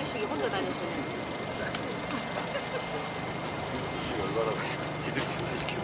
아저씨 혼자 다니시네. 얼마나 지들이 준비시키고.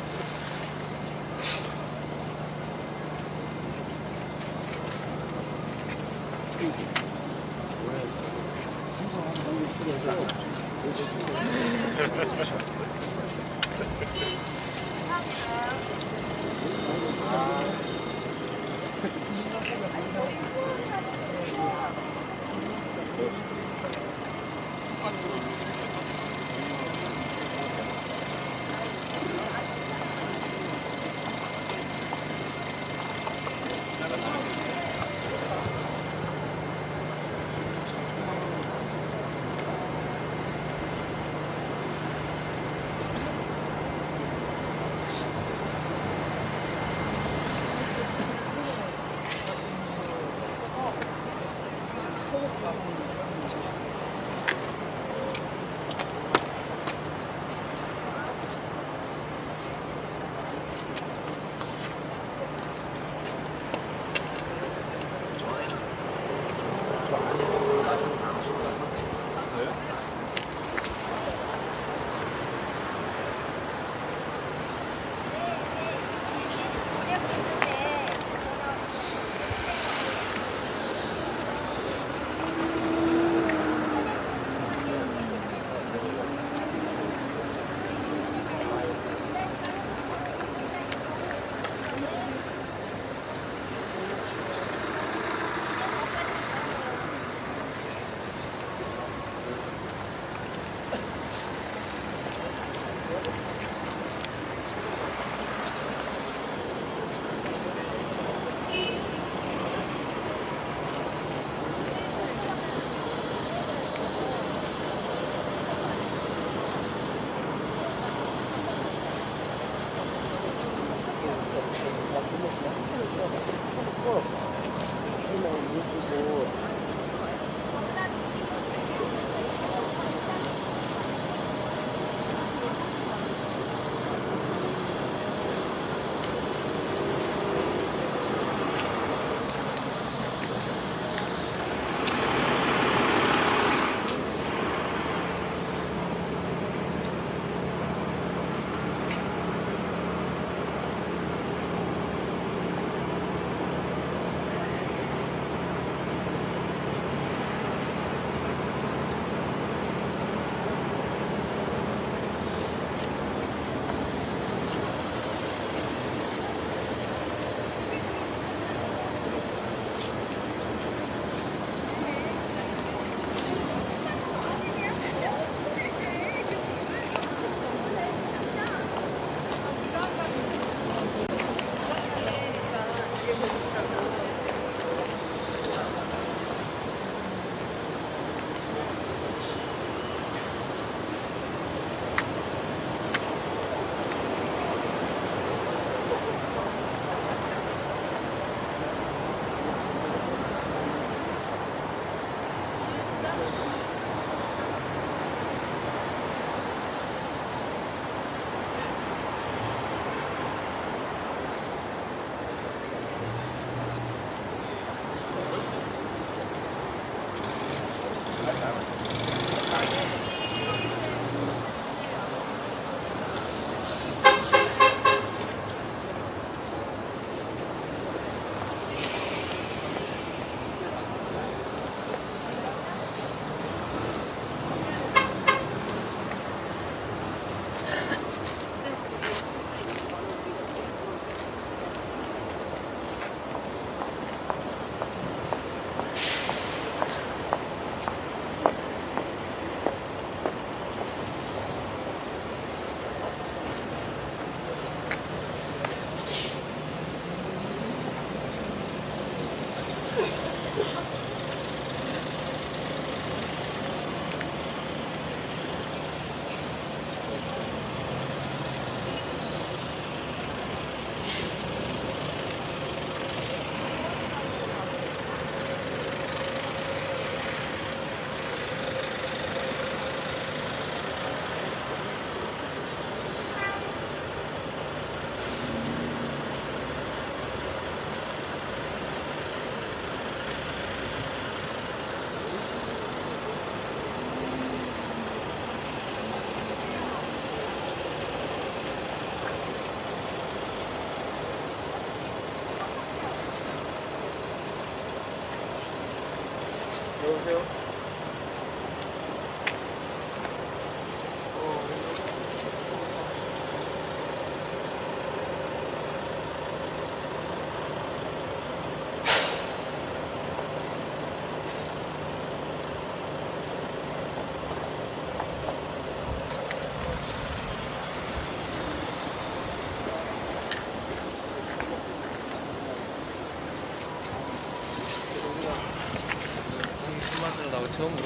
여보세요? 나고 처음으로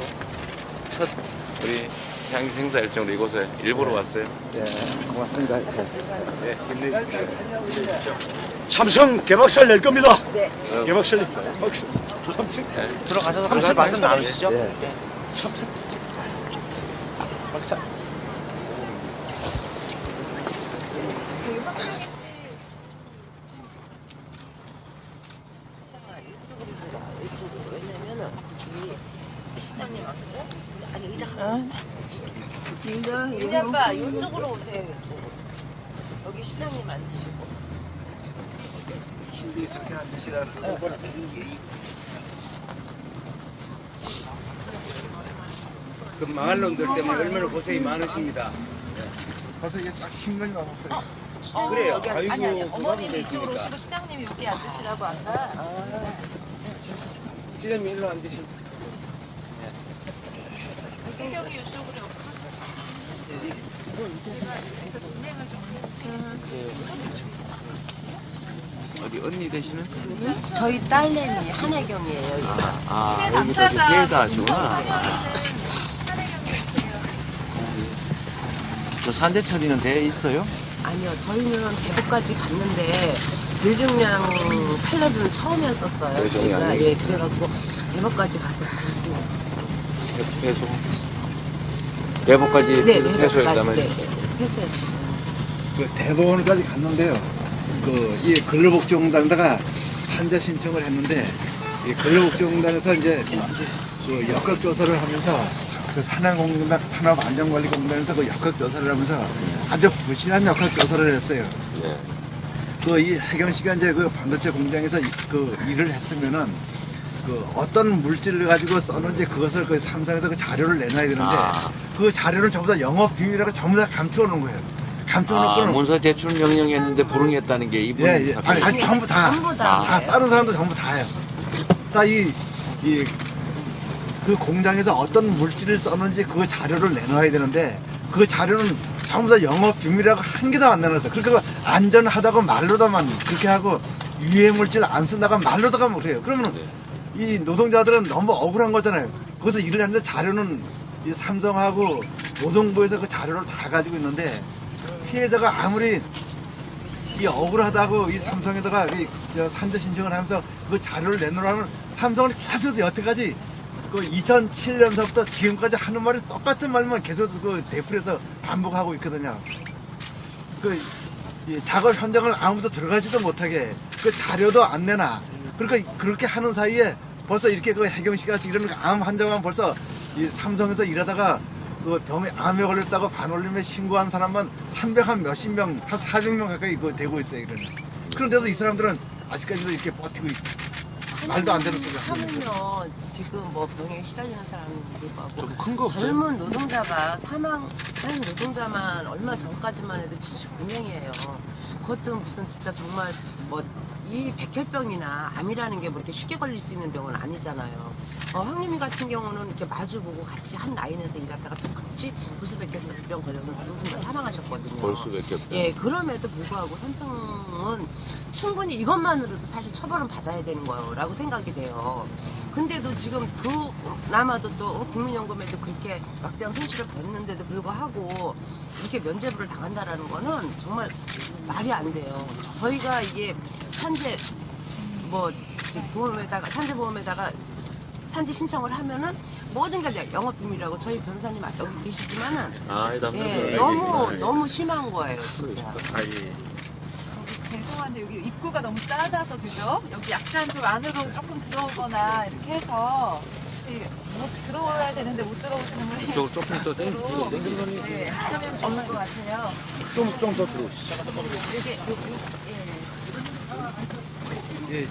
첫 우리 향유 행사 일정으로 이곳에 일부러 왔어요. 네, 고맙습니다. 네, 힘내십시오. 삼성 개막살 낼 겁니다. 네. 개막살. 들어가셔서 그날 말씀 나누시죠? 네. 왜냐면은 이 시장님하고 아니 의자가 이쪽으로 오세요. 이쪽으로. 여기 시장님 앉으시고. 힘들게 앉으시라는 그 망할 놈들 때문에 얼마나 고생이 많으십니다. 벌써 이게 딱 10년이 넘었어요. 그래요. 아니, 아이고, 어머님이 이쪽으로 됐으니까. 오시고 시장님이 여기 앉으시라고 아까. 시장님 일로 앉으시면. 배경이 이쪽으로 없어. 제가 여기서 진행을 좀 어디 언니 되시는? 저희 딸내미 한혜경이에요. 아, 여기 저기 피해자 하시구나. 저 산재 처리는 돼 있어요? 아니요, 저희는 대구까지 갔는데 불중량 팔레트는 처음이었었어요. 저희가 예, 그래갖고 대구까지 가서 봤습니다. 회수. 내복까지 네, 대구까지 회수했다면. 네, 회수했어요. 그 대법원까지 갔는데요. 이 근로복지공단에다가 산재 신청을 했는데 이 근로복지공단에서 이제 그 역학조사를 하면서 그 산업안전관리공단에서 그 역학조사를 하면서 아주 부실한 역학조사를 했어요. 네. 그 이 해경 씨가 이제 그 반도체 공장에서 그 일을 했으면은 그 어떤 물질을 가지고 썼는지 그것을 그 삼성에서 그 자료를 내놔야 되는데 아. 그 자료는 전부 다 영업 비밀이라고 전부 다 감추어 놓은 거예요. 감추어 아, 놓고는 문서 제출 명령했는데 불응했다는 게 이분 예, 예. 아니, 사건이에요. 전부 다. 전부 다. 다, 다른 사람도 전부 다 해요. 다 그 공장에서 어떤 물질을 썼는지 그 자료를 내놔야 되는데 그 자료는 전부 다 영업 비밀이라고 한 개도 안 내놨어요. 그러니까 안전하다고 말로다만 그렇게 하고 유해 물질 안 쓴다고 말로다가 그래요. 그러면 이 노동자들은 너무 억울한 거잖아요. 거기서 일을 했는데 자료는 이 삼성하고 노동부에서 그 자료를 다 가지고 있는데 피해자가 아무리 이 억울하다고 이 삼성에다가 저 산재 신청을 하면서 그 자료를 내놓으라면 삼성은 계속해서 여태까지 그 2007년서부터 지금까지 하는 말이 똑같은 말만 계속 그 대풀에서 반복하고 있거든요. 이 작업 현장을 아무도 들어가지도 못하게 그 자료도 안 내놔. 그러니까 그렇게 하는 사이에 벌써 이렇게 그 해경 씨가 이런 암 환자만 벌써 이 삼성에서 일하다가 그 병에 암에 걸렸다고 반올림에 신고한 사람만 300한 몇십 명, 한 400명 가까이 그 되고 있어요. 이러면. 그런데도 이 사람들은 아직까지도 이렇게 버티고 있고 말도 안 되는 소리 하고 있어요. 하면요, 지금 뭐 병에 시달리는 사람이 불구하고 좀 큰 거 없어요? 젊은 노동자가 사망한 노동자만 얼마 전까지만 해도 79명이에요. 그것도 무슨 진짜 정말 뭐 이 백혈병이나 암이라는 게 뭐 이렇게 쉽게 걸릴 수 있는 병은 아니잖아요. 황유미 같은 경우는 이렇게 마주보고 같이 한 라인에서 일하다가 똑같이 볼수백혈병 걸려서 두 분 다 사망하셨거든요. 볼수백혈병. 예, 그럼에도 불구하고 삼성은 충분히 이것만으로도 사실 처벌은 받아야 되는 거라고 생각이 돼요. 근데도 지금 그나마도 또 국민연금에도 그렇게 막대한 손실을 봤는데도 불구하고 이렇게 면죄부를 당한다라는 거는 정말 말이 안 돼요. 저희가 이게 산재 보험에다가 산재 신청을 하면은 모든 게 영업비밀이라고 저희 변호사님 여기 계시지만은 예, 너무 심한 거예요, 진짜. 죄송한데 여기 입구가 너무 작아서 그죠? 여기 약간 좀 안으로 조금 들어오거나 이렇게 해서 혹시 못 들어와야 되는데 못 들어오시는 분이 이쪽으로 조금 더 땡기고 네, 하면 좋을 것 같아요. 좀 더 들어오시죠. 여기 예.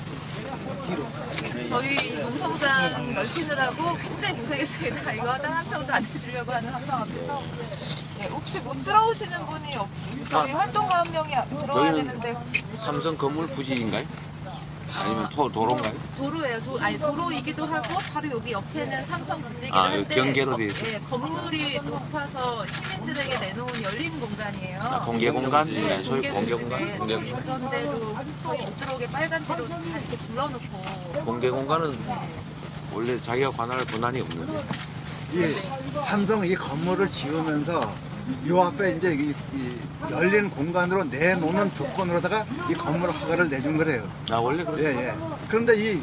저희 농성장 넓히느라고 굉장히 고생했습니다. 이거 딱 한 평도 안 내주려고 하는 삼성 앞에서. 네, 혹시 못 들어오시는 분이 저희 활동가 한 명이 들어와야 저희는 되는데 삼성 건물 부지인가요? 아니면 도로인가요? 도로예요. 도로이기도 하고 바로 여기 옆에는 삼성 부지이긴 아, 한데 여기 경계로 돼 있어요? 네, 건물이 높아서 시민들에게 내놓은 열린 공간이에요. 아, 공개 공간? 네, 네, 소위 공개 공간? 네, 공개 공간. 그런데도 저희 못 들어오게 빨간띠로 다 이렇게 둘러놓고 공개 공간은 원래 자기가 관할 권한이 없는데. 이 삼성 이 건물을 지으면서 요 앞에 이제 이 열린 공간으로 내놓는 조건으로다가 이 건물 허가를 내준 거래요. 아, 원래 예, 그렇습니다. 예. 그런데 이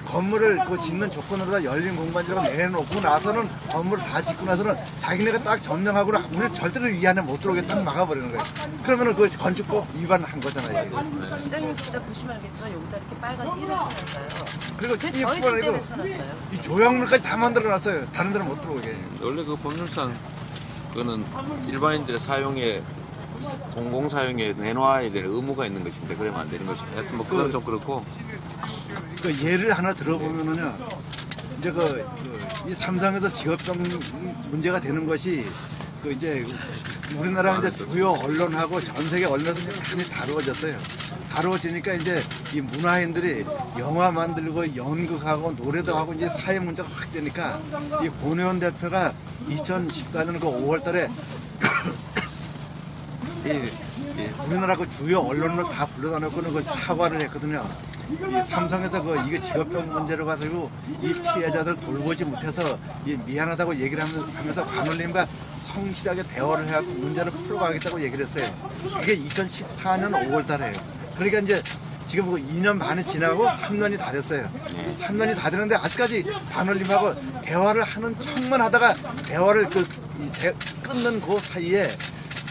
건물을 그 짓는 조건으로다 열린 공간으로 내놓고 나서는 건물을 다 짓고 나서는 자기네가 딱 점령하고는 우리 절대로 이 안에 못 들어오게 딱 막아버리는 거예요. 그러면은 그 건축법 위반한 거잖아요. 이게. 시장님 진짜 보시면 알겠지만 여기다 이렇게 빨간 띠를 쳐놨어요. 그리고 저희 띠뿐 집 때문에 아니고 쳐놨어요. 이 조형물까지 다 만들어놨어요. 다른 사람 못 들어오게. 원래 그 법률상 그거는 일반인들의 사용에 공공 사용에 내놓아야 될 의무가 있는 것인데 그러면 안 되는 것입니다. 하여튼 뭐 그건 좀 그렇고. 그 예를 하나 들어보면은요, 이제 이 삼성에서 직업병 문제가 되는 것이 그 이제 우리나라 이제 주요 언론하고 전 세계 언론에서 이제 많이 다루어졌어요. 다루어지니까 이제 이 문화인들이 영화 만들고 연극하고 노래도 하고 이제 사회 문제가 확 되니까 이 권혜원 대표가 2014년 그 5월달에 우리나라 그 주요 언론을 다 불러다 놓고는 그 사과를 했거든요. 이 삼성에서 이게 직업병 문제로 가지고 이 피해자들 돌보지 못해서 미안하다고 얘기를 하면서 관올림과 성실하게 대화를 해갖고 문제를 풀고 가겠다고 얘기를 했어요. 이게 2014년 5월 달에요. 그러니까 이제 지금 2년 반이 지나고 3년이 다 됐어요. 3년이 다 됐는데 아직까지 관올림하고 대화를 하는 척만 하다가 대화를 끊는 그 사이에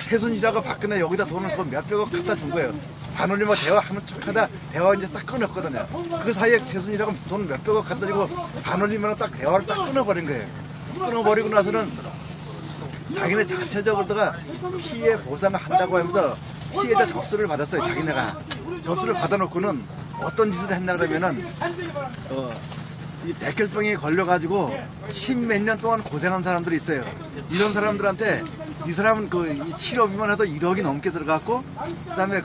최순실하고 박근혜 여기다 돈을 몇백억 갖다 준 거예요. 반올림하고 대화하는 척하다 대화 이제 딱 끊었거든요. 그 사이에 최순실하고 돈 몇백억 갖다 주고 반올림하고 딱 대화를 딱 끊어버린 거예요. 끊어버리고 나서는 자기네 자체적으로다가 피해 보상을 한다고 하면서 피해자 접수를 받았어요. 자기네가 접수를 받아놓고는 어떤 짓을 했나 그러면은 이 백혈병에 걸려가지고 10몇 년 동안 고생한 사람들이 있어요. 이런 사람들한테 이 사람은 이 치료비만 해도 1억이 넘게 들어갔고, 그 다음에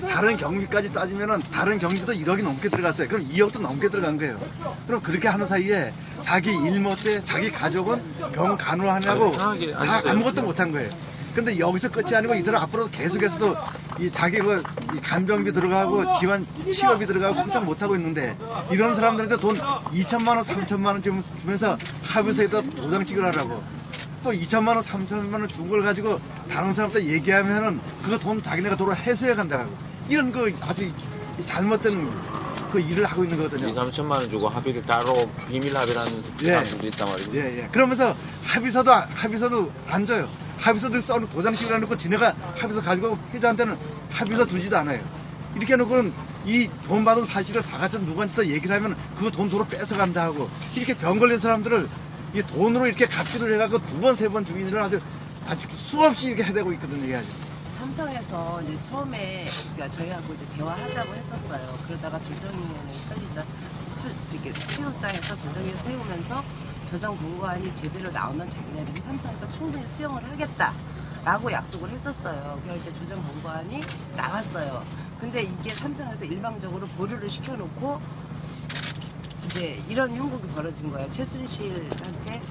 다른 경비까지 따지면은 다른 경비도 1억이 넘게 들어갔어요. 그럼 2억도 넘게 들어간 거예요. 그럼 그렇게 하는 사이에 자기 일 못해 자기 가족은 병 간호하냐고 다 아무것도 못한 거예요. 근데 여기서 끝이 아니고 이 사람 앞으로도 계속해서도 자기 이 간병비 들어가고 지원 치료비 들어가고 꼼짝 못하고 있는데 이런 사람들한테 돈 2천만 원, 3천만 원 주면서 합의서에다 도장찍을 하라고. 또 2천만 원, 3천만 원 준 걸 가지고 다른 사람한테 얘기하면은 그거 돈 자기네가 도로 해소해 간다고. 이런 아주 잘못된 일을 하고 있는 거거든요. 2, 3천만 원 주고 합의를 따로 비밀 합의를 하는 사람들도 있단 말이죠. 예. 그러면서 합의서도 안 줘요. 합의서들 써놓고 도장식을 해놓고 지네가 합의서 가지고 회장한테는 합의서 주지도 않아요. 이렇게 해놓고는 이 돈 받은 사실을 다 같이 누구한테 얘기를 하면 그 돈 도로 뺏어간다 하고 이렇게 병 걸린 사람들을 이 돈으로 이렇게 갑질을 해갖고 2번, 3번 주민을 아주 수없이 이렇게 해대고 있거든요, 이게 아주. 삼성에서 이제 처음에 그러니까 저희하고 이제 대화하자고 했었어요. 그러다가 조정위원회 세우자해서 조정위에 세우면서 조정공고안이 제대로 나오면 자기네들이 삼성에서 충분히 수용을 하겠다라고 약속을 했었어요. 그래서 이제 조정공고안이 나왔어요. 근데 이게 삼성에서 일방적으로 보류를 시켜놓고 이제 이런 흉곡이 벌어진 거예요. 최순실한테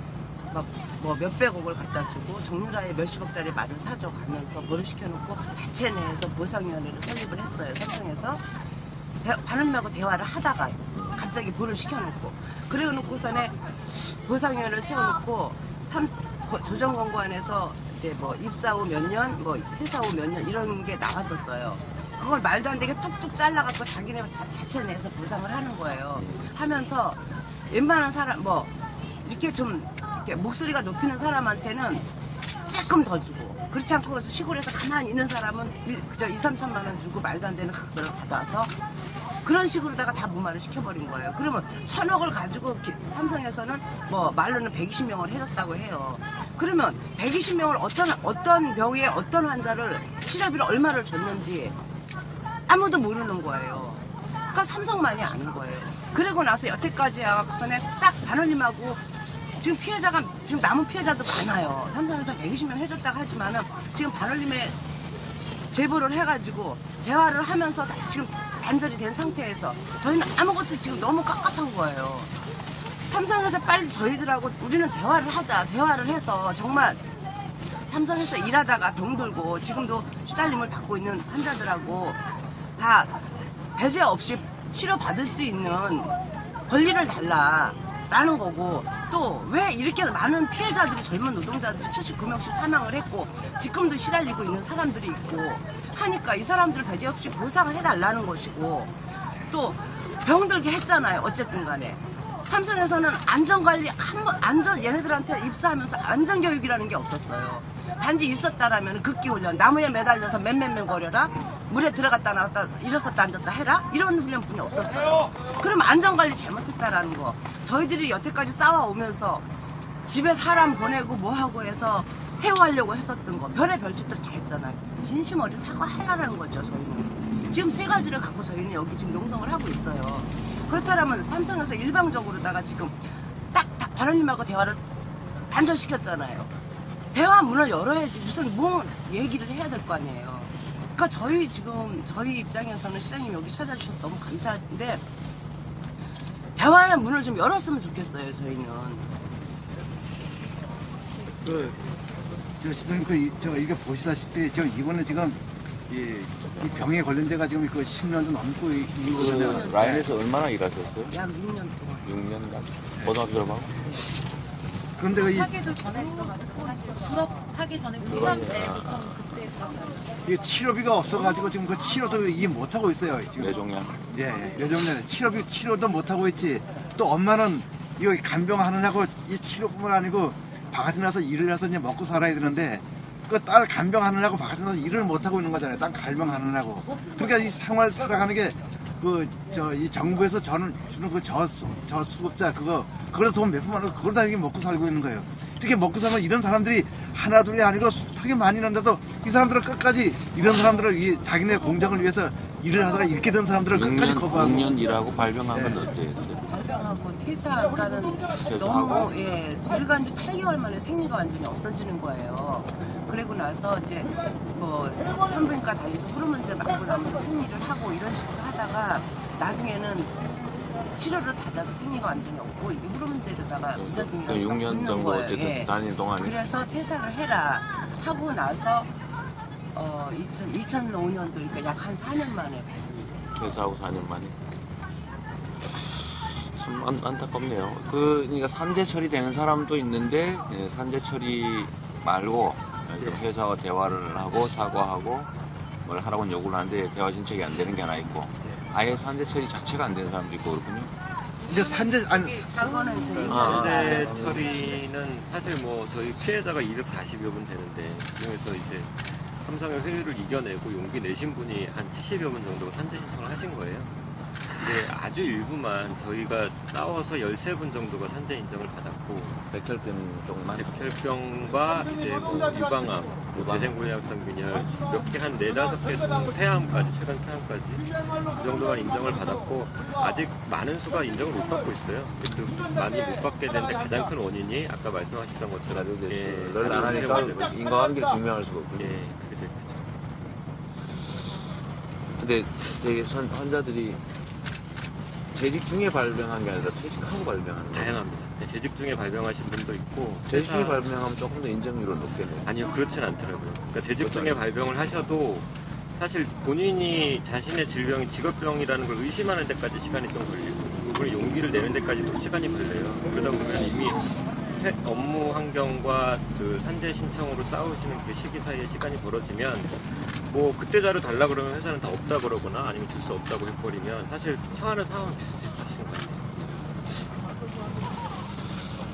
막 몇백억을 갖다 주고 정유라에 몇십억짜리 말을 사줘 가면서 보류시켜놓고 자체 내에서 보상위원회를 설립을 했어요. 삼성에서 반응하고 대화를 하다가 갑자기 보류시켜놓고 그래 놓고서는 보상위원회를 세워놓고 조정공고안에서 이제 입사 후 몇 년, 퇴사 후 몇 년 이런 게 나왔었어요. 그걸 말도 안 되게 뚝뚝 잘라갖고 자기네 자체 내에서 보상을 하는 거예요. 하면서 웬만한 사람 이렇게 좀 이렇게 목소리가 높이는 사람한테는 조금 더 주고 그렇지 않고 그래서 시골에서 가만히 있는 사람은 그저 2, 3천만 원 주고 말도 안 되는 각서를 받아서 그런 식으로다가 다 무마를 시켜버린 거예요. 그러면 1,000억을 가지고 삼성에서는 말로는 120명을 해줬다고 해요. 그러면 120명을 어떤 병에 어떤 환자를 치료비를 얼마를 줬는지 아무도 모르는 거예요. 그러니까 삼성만이 아는 거예요. 그리고 나서 여태까지 와서는 딱 반올림하고 지금 피해자가 지금 남은 피해자도 많아요. 삼성에서 120명 해줬다고 하지만은 지금 반올림에 제보를 해가지고 대화를 하면서 지금 단절이 된 상태에서 저희는 아무것도 지금 너무 깝깝한 거예요. 삼성에서 빨리 저희들하고 우리는 대화를 하자. 대화를 해서 정말 삼성에서 일하다가 병들고 지금도 시달림을 받고 있는 환자들하고 다 배제 없이 치료받을 수 있는 권리를 달라라는 거고 또 왜 이렇게 많은 피해자들이 젊은 노동자들이 79명씩 사망을 했고 지금도 시달리고 있는 사람들이 있고 하니까 이 사람들을 배제 없이 보상을 해달라는 것이고 또 병들게 했잖아요. 어쨌든 간에 삼성에서는 안전관리 얘네들한테 입사하면서 안전교육이라는 게 없었어요. 단지 있었다라면 극기훈련 나무에 매달려서 맴맴맴 거려라 물에 들어갔다 나왔다 일어섰다 앉았다 해라 이런 훈련뿐이 없었어요. 그럼 안전관리 잘못했다라는 거 저희들이 여태까지 싸워오면서 집에 사람 보내고 뭐하고 해서 해오하려고 했었던 거 별의 별짓들 다 했잖아요. 진심 어린 사과해라라는 거죠. 저희는 지금 세 가지를 갖고 저희는 여기 지금 농성을 하고 있어요. 그렇다면 삼성에서 일방적으로다가 지금 딱 발언님하고 대화를 단절시켰잖아요. 대화 문을 열어야지 무슨 뭐 얘기를 해야 될 거 아니에요. 그러니까 저희 입장에서는 시장님 여기 찾아주셔서 너무 감사한데 대화의 문을 좀 열었으면 좋겠어요. 저희는. 저 시장님 이거 보시다시피 이번에 지금 이 병에 걸린 데가 지금 10년도 넘고 그 라인에서 얼마나 일하셨어요? 약 6년 동안. 6년간? 고등학교 졸업하고? 그런데 하기도 전에 들어갔죠. 사실 졸업하기 전에 고3 때 보통 그때 들어가죠. 이 치료비가 없어가지고 지금 그 치료도 이해 못하고 있어요. 지금. 뇌종양. 뇌종양 치료도 못하고 있지. 또 엄마는 이거 간병하느냐고 이 치료뿐만 아니고 바깥에 나서 일을 해서 이제 먹고 살아야 되는데 그 딸 간병하느냐고 바깥에 나서 일을 못하고 있는 거잖아요. 딸 간병하느냐고. 그러니까 이 생활 살아가는 게 이 정부에서 주는 그 저수급자 그거로 돈 몇푼만 원고 그걸 다 이렇게 먹고 살고 있는 거예요. 이렇게 먹고 살면 이런 사람들이 하나 둘이 아니고 숱하게 많이 있는데도 이 사람들은 끝까지 이런 사람들을 자기네 공장을 위해서 일을 하다가 이렇게 된 사람들을 끝까지 거부하고 6년 일하고 발병한 건 어땠어요? 발병하고 퇴사하고는 너무 들어간 지 8개월 만에 생리가 완전히 없어지는 거예요. 그리고 나서 이제 뭐 산부인과 다니면서 호르몬제 맞고 나면 생리를 하고 이런 식으로 하다가 나중에는 치료를 받아도 생리가 완전히 없고 이게 호르몬제로다가 부작용이라서 6년 정도 어쨌든 다니는 동안에 그래서 퇴사를 해라 하고 나서 2005년도 그러니까 약 한 4년 만에 퇴사하고 4년 만에 참 안타깝네요. 그러니까 산재 처리되는 사람도 있는데 산재 처리 말고 회사와 대화를 하고 사과하고 뭘 하라고 요구를 하는데 대화 진척이 안 되는 게 하나 있고 아예 산재 처리 자체가 안 되는 사람도 있고 그렇군요. 이제 산재 그거는 저희 산재 처리는 사실 뭐 저희 피해자가 240여 분 되는데 그중에서 이제 삼성의 회의를 이겨내고 용기 내신 분이 한 70여 분 정도가 산재 신청을 하신 거예요. 근데 아주 일부만 저희가 싸워서 13분 정도가 산재 인정을 받았고 백혈병 쪽만 백혈병과 이제 뭐 유방암, 재생골약성 균열 몇 개 한 4-5개 중 폐암까지 최근 폐암까지 그 정도만 인정을 받았고 아직 많은 수가 인정을 못 받고 있어요. 근데 그 많이 못 받게 되는데 가장 큰 원인이 아까 말씀하셨던 것처럼 널 안 하니까 인과관계를 증명할 수가 없군요. 예, 그게 제일 크죠. 근데 되게 환자들이 재직 중에 발병한 게 아니라 퇴직하고 발병하는 거예요. 다양합니다. 네, 재직 중에 발병하신 분도 있고 재직 중에 발병하면 조금 더 인정률은 높겠네요. 아니요, 그렇진 않더라고요. 그러니까 재직 중에 발병을 하셔도 사실 본인이 자신의 질병이 직업병이라는 걸 의심하는 데까지 시간이 좀 걸리고 그걸 용기를 내는 데까지도 시간이 걸려요. 그러다 보면 이미 업무 환경과 그 산재 신청으로 싸우시는 그 시기 사이에 시간이 벌어지면 뭐 그때 자료 달라 그러면 회사는 다 없다 그러거나 아니면 줄 수 없다고 해버리면 사실 처하는 상황은 비슷비슷하신 것 같아요.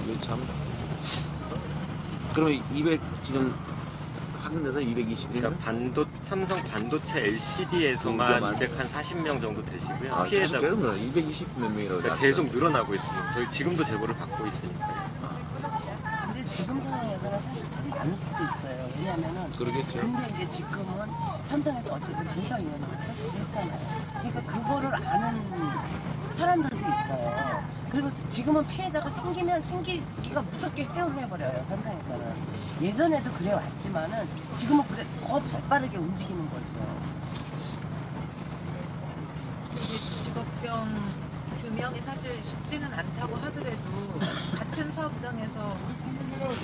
이게 참. 그러면 200 지금 확인돼서 220이에요? 그러니까 삼성 반도체 LCD에서만 한 240명 정도 되시고요. 피해자 피해자 220 몇 명이라고. 그러니까 계속 늘어나고 있습니다. 저희 지금도 제보를 받고 있으니까요. 근데 지금 상황에서는 사실 더 많을 수도 있어요. 왜냐면은 그러겠죠. 근데 이제 지금은 삼성에서 어쨌든 조사위원회를 설치를 했잖아요. 그러니까 그거를 아는 사람들도 있어요. 그리고 지금은 피해자가 생기면 생기기가 무섭게 회원을 해버려요, 삼성에서는. 예전에도 그래 왔지만은 지금은 그래 더 발빠르게 움직이는 거죠. 이게 직업병 규명이 사실 쉽지는 않다고 하더라도 같은 사업장에서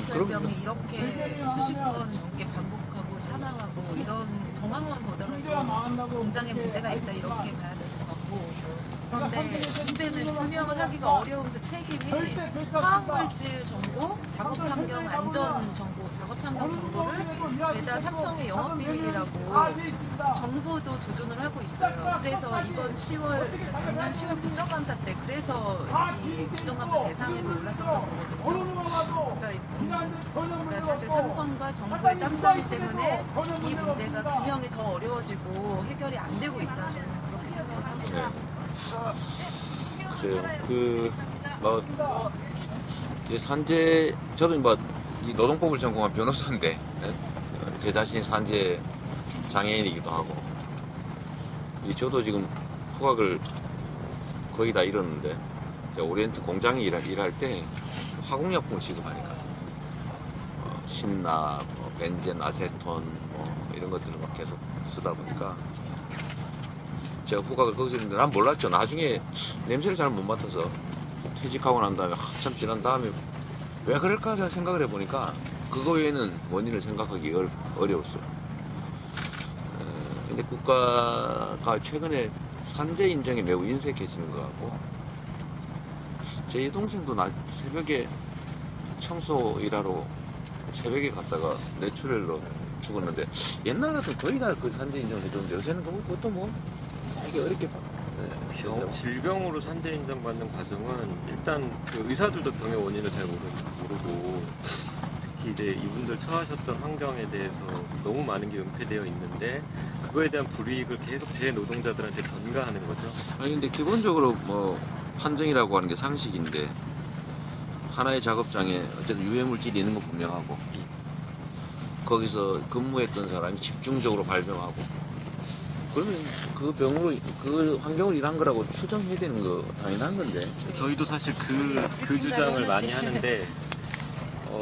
결병이 이렇게 수십 번 넘게 반복하고 사망하고 이런 정황만 보더라도 공장에 문제가 있다 이렇게 봐야 될 것 같고, 그런데 문제는 규명을 하기가 어려운 그 책임이 화학물질 정보, 작업환경 안전 정보, 작업환경 정보를 죄다 삼성의 영업비밀이라고 정보도 두둔을 하고 있어요. 그래서 이번 10월, 작년 10월 국정감사 때 그래서 이 국정감사 대상에도 올랐었던 거거든요. 그러니까 사실 삼성과 정부의 짬짬이 때문에 이 문제가 규명이 더 어려워지고 해결이 안 되고 있다, 저는 그렇게 생각을 합니다. 그래요. 이 산재, 저도 이 노동법을 전공한 변호사인데, 제 자신이 산재 장애인이기도 하고, 저도 지금 후각을 거의 다 잃었는데, 제가 오리엔트 공장에 일할 때 화공약품을 취급하니까, 신나, 벤젠, 아세톤, 이런 것들을 막 계속 쓰다 보니까, 제가 후각을 거기서 했는데 난 몰랐죠. 나중에 냄새를 잘 못 맡아서 퇴직하고 난 다음에 한참 지난 다음에 왜 그럴까 생각을 해보니까 그거 외에는 원인을 생각하기 어려웠어요. 근데 국가가 최근에 산재 인정에 매우 인색해지는 것 같고, 제 동생도 새벽에 청소 일하러 새벽에 갔다가 뇌출혈로 죽었는데, 옛날 같은 거의 다 그 산재 인정을 해줬는데 요새는 그것도 되게 어렵게 질병으로 산재 인정받는 과정은 일단 그 의사들도 병의 원인을 잘 모르고, 특히 이제 이분들 처하셨던 환경에 대해서 너무 많은 게 은폐되어 있는데 그거에 대한 불이익을 계속 제 노동자들한테 전가하는 거죠. 아니 근데 기본적으로 판정이라고 하는 게 상식인데, 하나의 작업장에 어쨌든 유해물질이 있는 건 분명하고, 거기서 근무했던 사람이 집중적으로 발병하고, 그러면 그 병으로, 그 환경으로 일한 거라고 추정해야 되는 거 당연한 건데. 저희도 사실 그 주장을 많이 하는데,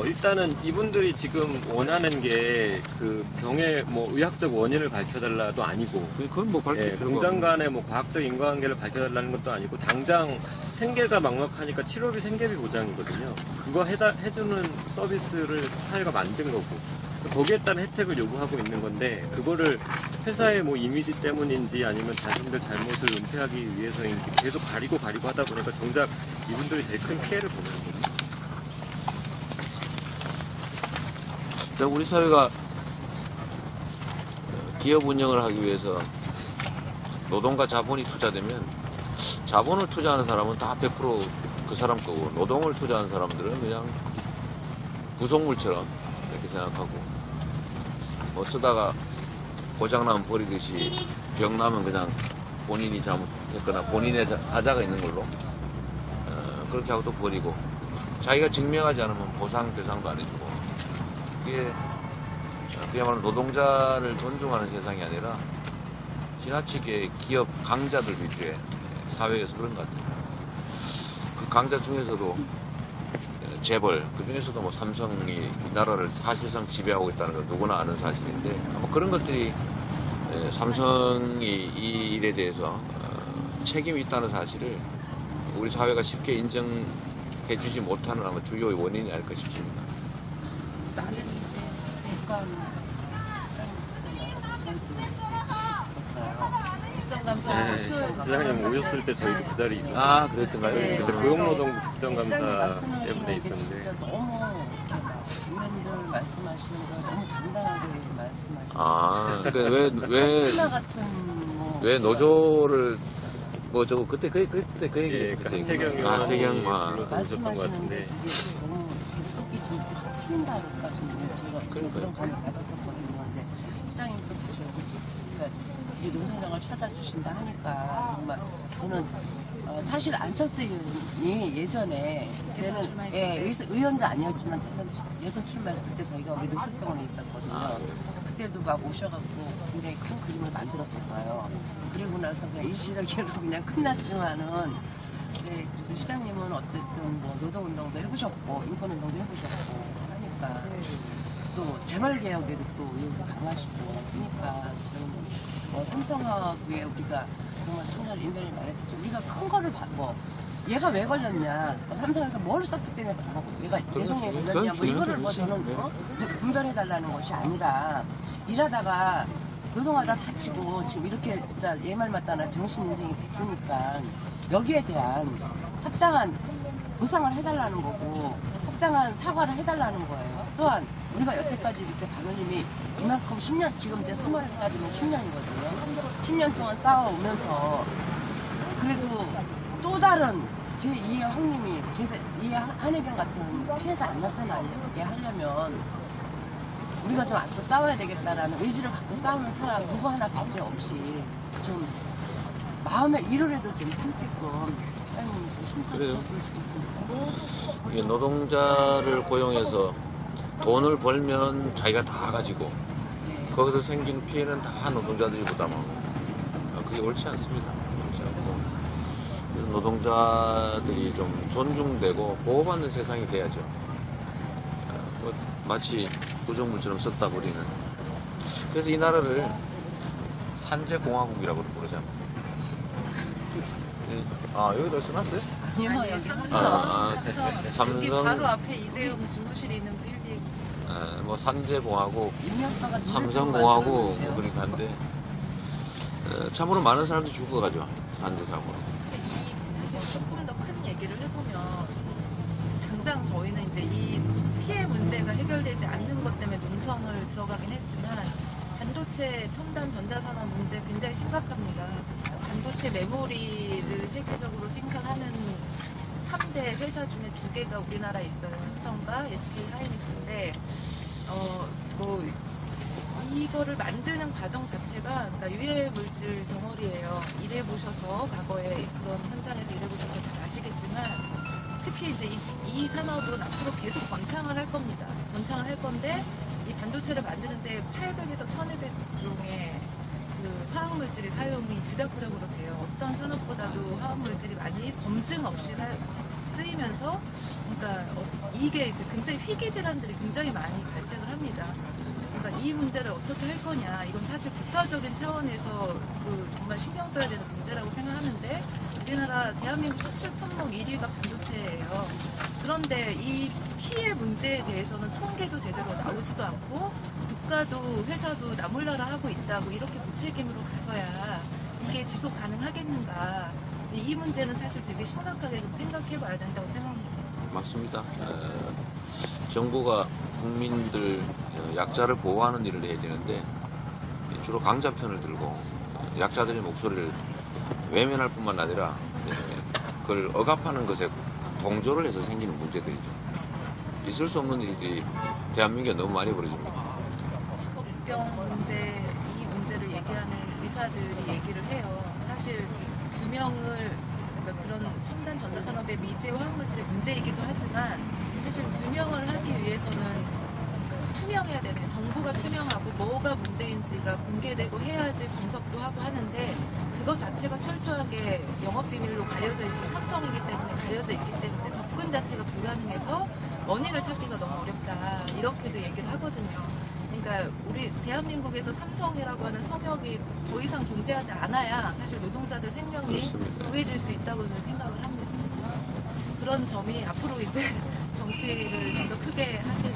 일단은 이분들이 지금 원하는 게 그 병의 의학적 원인을 밝혀달라도 아니고, 그건 밝힐 필요가 공장 간의 과학적 인과관계를 밝혀달라는 것도 아니고, 당장 생계가 막막하니까 치료비 생계비 보장이거든요. 그거 해주는 서비스를 사회가 만든 거고, 거기에 따른 혜택을 요구하고 있는 건데, 그거를 회사의 이미지 때문인지 아니면 자신들 잘못을 은폐하기 위해서인지 계속 가리고 하다 보니까 정작 이분들이 제일 큰 피해를 보는 거죠. 우리 사회가 기업 운영을 하기 위해서 노동과 자본이 투자되면, 자본을 투자하는 사람은 다 100% 그 사람 거고, 노동을 투자하는 사람들은 그냥 부속물처럼 이렇게 생각하고, 쓰다가 고장나면 버리듯이 병 나면 그냥 본인이 잘못했거나 본인의 하자가 있는 걸로 그렇게 하고 또 버리고, 자기가 증명하지 않으면 보상도 안 해주고, 이게 그야말로 노동자를 존중하는 세상이 아니라 지나치게 기업 강자들 위주의 사회에서 그런 것 같아요. 그 강자 중에서도 재벌, 그 중에서도 삼성이 이 나라를 사실상 지배하고 있다는 걸 누구나 아는 사실인데, 아마 그런 것들이 삼성이 이 일에 대해서 책임이 있다는 사실을 우리 사회가 쉽게 인정해주지 못하는 아마 주요의 원인이 아닐까 싶습니다. 국정감사 수요일 부장님 오셨을 때 저희도 그 자리에 있었어요. 아, 그랬던가요? 네. 그때 고용노동부 국정감사 말씀하시는 때문에 게 있었는데, 진짜 너무 의원들 말씀하시는 거 너무 당당하게 말씀하시는 아, 근데 하나 같은 왜 노조를 그때 그 얘기 하태경 하태경 의원이 불러서 오셨던 것 같은데, 그게 너무 속이 좀 확 트인다 그럴까 좀 제가 그런 감을 받았었거든요. 근데 시장님도 다시 오지. 그러니까 우리 노동장을 찾아주신다 하니까 정말 저는 사실 안철수 의원이 예전에 예선 그때는 출마했을 예, 때. 의원도 아니었지만 예선 출마했을 때 저희가 우리 노숙병원에 있었거든요. 그때도 막 오셔갖고 굉장히 큰 그림을 만들었었어요. 그리고 나서 그냥 일시적으로 그냥 끝났지만은 네, 그래도 시장님은 어쨌든 뭐 노동운동도 해보셨고 인권운동도 해보셨고 하니까 또 재벌개혁에도 또 의욕이 강하시고 하니까 저희는 뭐 삼성화학에 우리가 정말 청년 인변이 말했듯이 우리가 큰 거를 뭐 얘가 왜 걸렸냐 삼성에서 뭘 썼기 때문에 얘가 내성에 걸렸냐 뭐 이거를 뭐 저는 분별해달라는 것이 아니라 일하다가 노동하다 다치고 지금 이렇게 진짜 얘말 맞다나 병신 인생이 됐으니까 여기에 대한 합당한 보상을 해달라는 거고 합당한 사과를 해달라는 거예요. 또한 우리가 여태까지 이렇게 반올림이 이만큼 10년, 지금 이제 3월까지는 10년이거든요. 10년 동안 싸워오면서 그래도 또 다른 제2의 황님이 제2의 한혜경 같은 피해자 안 나타나게 하려면 우리가 좀 앞서 싸워야 되겠다라는 의지를 갖고 싸우는 사람 누구 하나 배제 없이 좀 마음의 위로라도 좀 삼게끔 시장님 좀 힘써주셨으면 좋겠습니다. 이게 노동자를 고용해서 돈을 벌면 자기가 다 가지고 거기서 생긴 피해는 다 노동자들이 부담하고 그게 옳지 않습니다. 옳지 않고 그래서 노동자들이 좀 존중되고 보호받는 세상이 돼야죠. 마치 부정물처럼 썼다 버리는. 그래서 이 나라를 산재공화국이라고 부르잖아요. 여기다 써놨어요? 아니요, 여기 삼성. 여기 삼성. 바로 앞에 이재용 집무실이 있는 빌딩. 뭐 산재공화국, 이명박가 삼성공화국 뭐 그러니까 한데 참으로 많은 사람들이 죽어가죠. 산재사고로. 사실 조금 더 큰 얘기를 해보면 당장 저희는 이제 이 피해 문제가 해결되지 않는 것 때문에 농성을 들어가긴 했지만 반도체 첨단 전자산업 문제 굉장히 심각합니다. 반도체 메모리를 세계적으로 생산하는 3대 회사 중에 2개가 우리나라에 있어요. 삼성과 SK 하이닉스인데 뭐 이거를 만드는 과정 자체가 그러니까 유해 물질 덩어리예요. 일해보셔서 과거에 그런 현장에서 일해보셔서 잘 아시겠지만 특히 이제 이 산업은 앞으로 계속 번창을 할 겁니다. 번창을 할 건데 이 반도체를 만드는데 800에서 1200종의 그 화학물질이 사용이 지각적으로 돼요. 어떤 산업보다도 화학물질이 많이 검증 없이 쓰이면서 그러니까 이게 이제 굉장히 희귀 질환들이 굉장히 많이 발생을 합니다. 그러니까 이 문제를 어떻게 할 거냐 이건 사실 국가적인 차원에서 그 정말 신경 써야 되는 문제라고 생각하는데 우리나라 대한민국 수출 품목 1위가 반도체예요. 그런데 이 피해 문제에 대해서는 통계도 제대로 나오지도 않고 국가도 회사도 나몰라라 하고 있다고 이렇게 무책임으로 가서야 이게 지속 가능하겠는가. 이 문제는 사실 되게 심각하게 좀 생각해 봐야 된다고 생각합니다. 맞습니다. 정부가 국민들 약자를 보호하는 일을 해야 되는데 주로 강자 편을 들고 약자들의 목소리를 외면할 뿐만 아니라 그걸 억압하는 것에 동조를 해서 생기는 문제들이죠. 있을 수 없는 일들이 대한민국에 너무 많이 벌어집니다. 직업병 문제, 이 문제를 얘기하는 의사들이 얘기를 해요. 사실 규명을 그러니까 그런 첨단 전자산업의 미제 화학물질의 문제이기도 하지만 사실 규명을 하기 위해서는 투명해야 되네. 정보가 투명하고 뭐가 문제인지가 공개되고 해야지 분석도 하고 하는데 그거 자체가 철저하게 영업비밀로 가려져 있고 삼성이기 때문에 가려져 있기 때문에 접근 자체가 불가능해서 원인을 찾기가 너무 어렵다. 이렇게도 얘기를 하거든요. 그러니까 우리 대한민국에서 삼성이라고 하는 성역이 더 이상 존재하지 않아야 사실 노동자들 생명이 그렇습니다. 구해질 수 있다고 저는 생각을 합니다. 그런 점이 앞으로 이제 정치를 좀 더 크게 하시는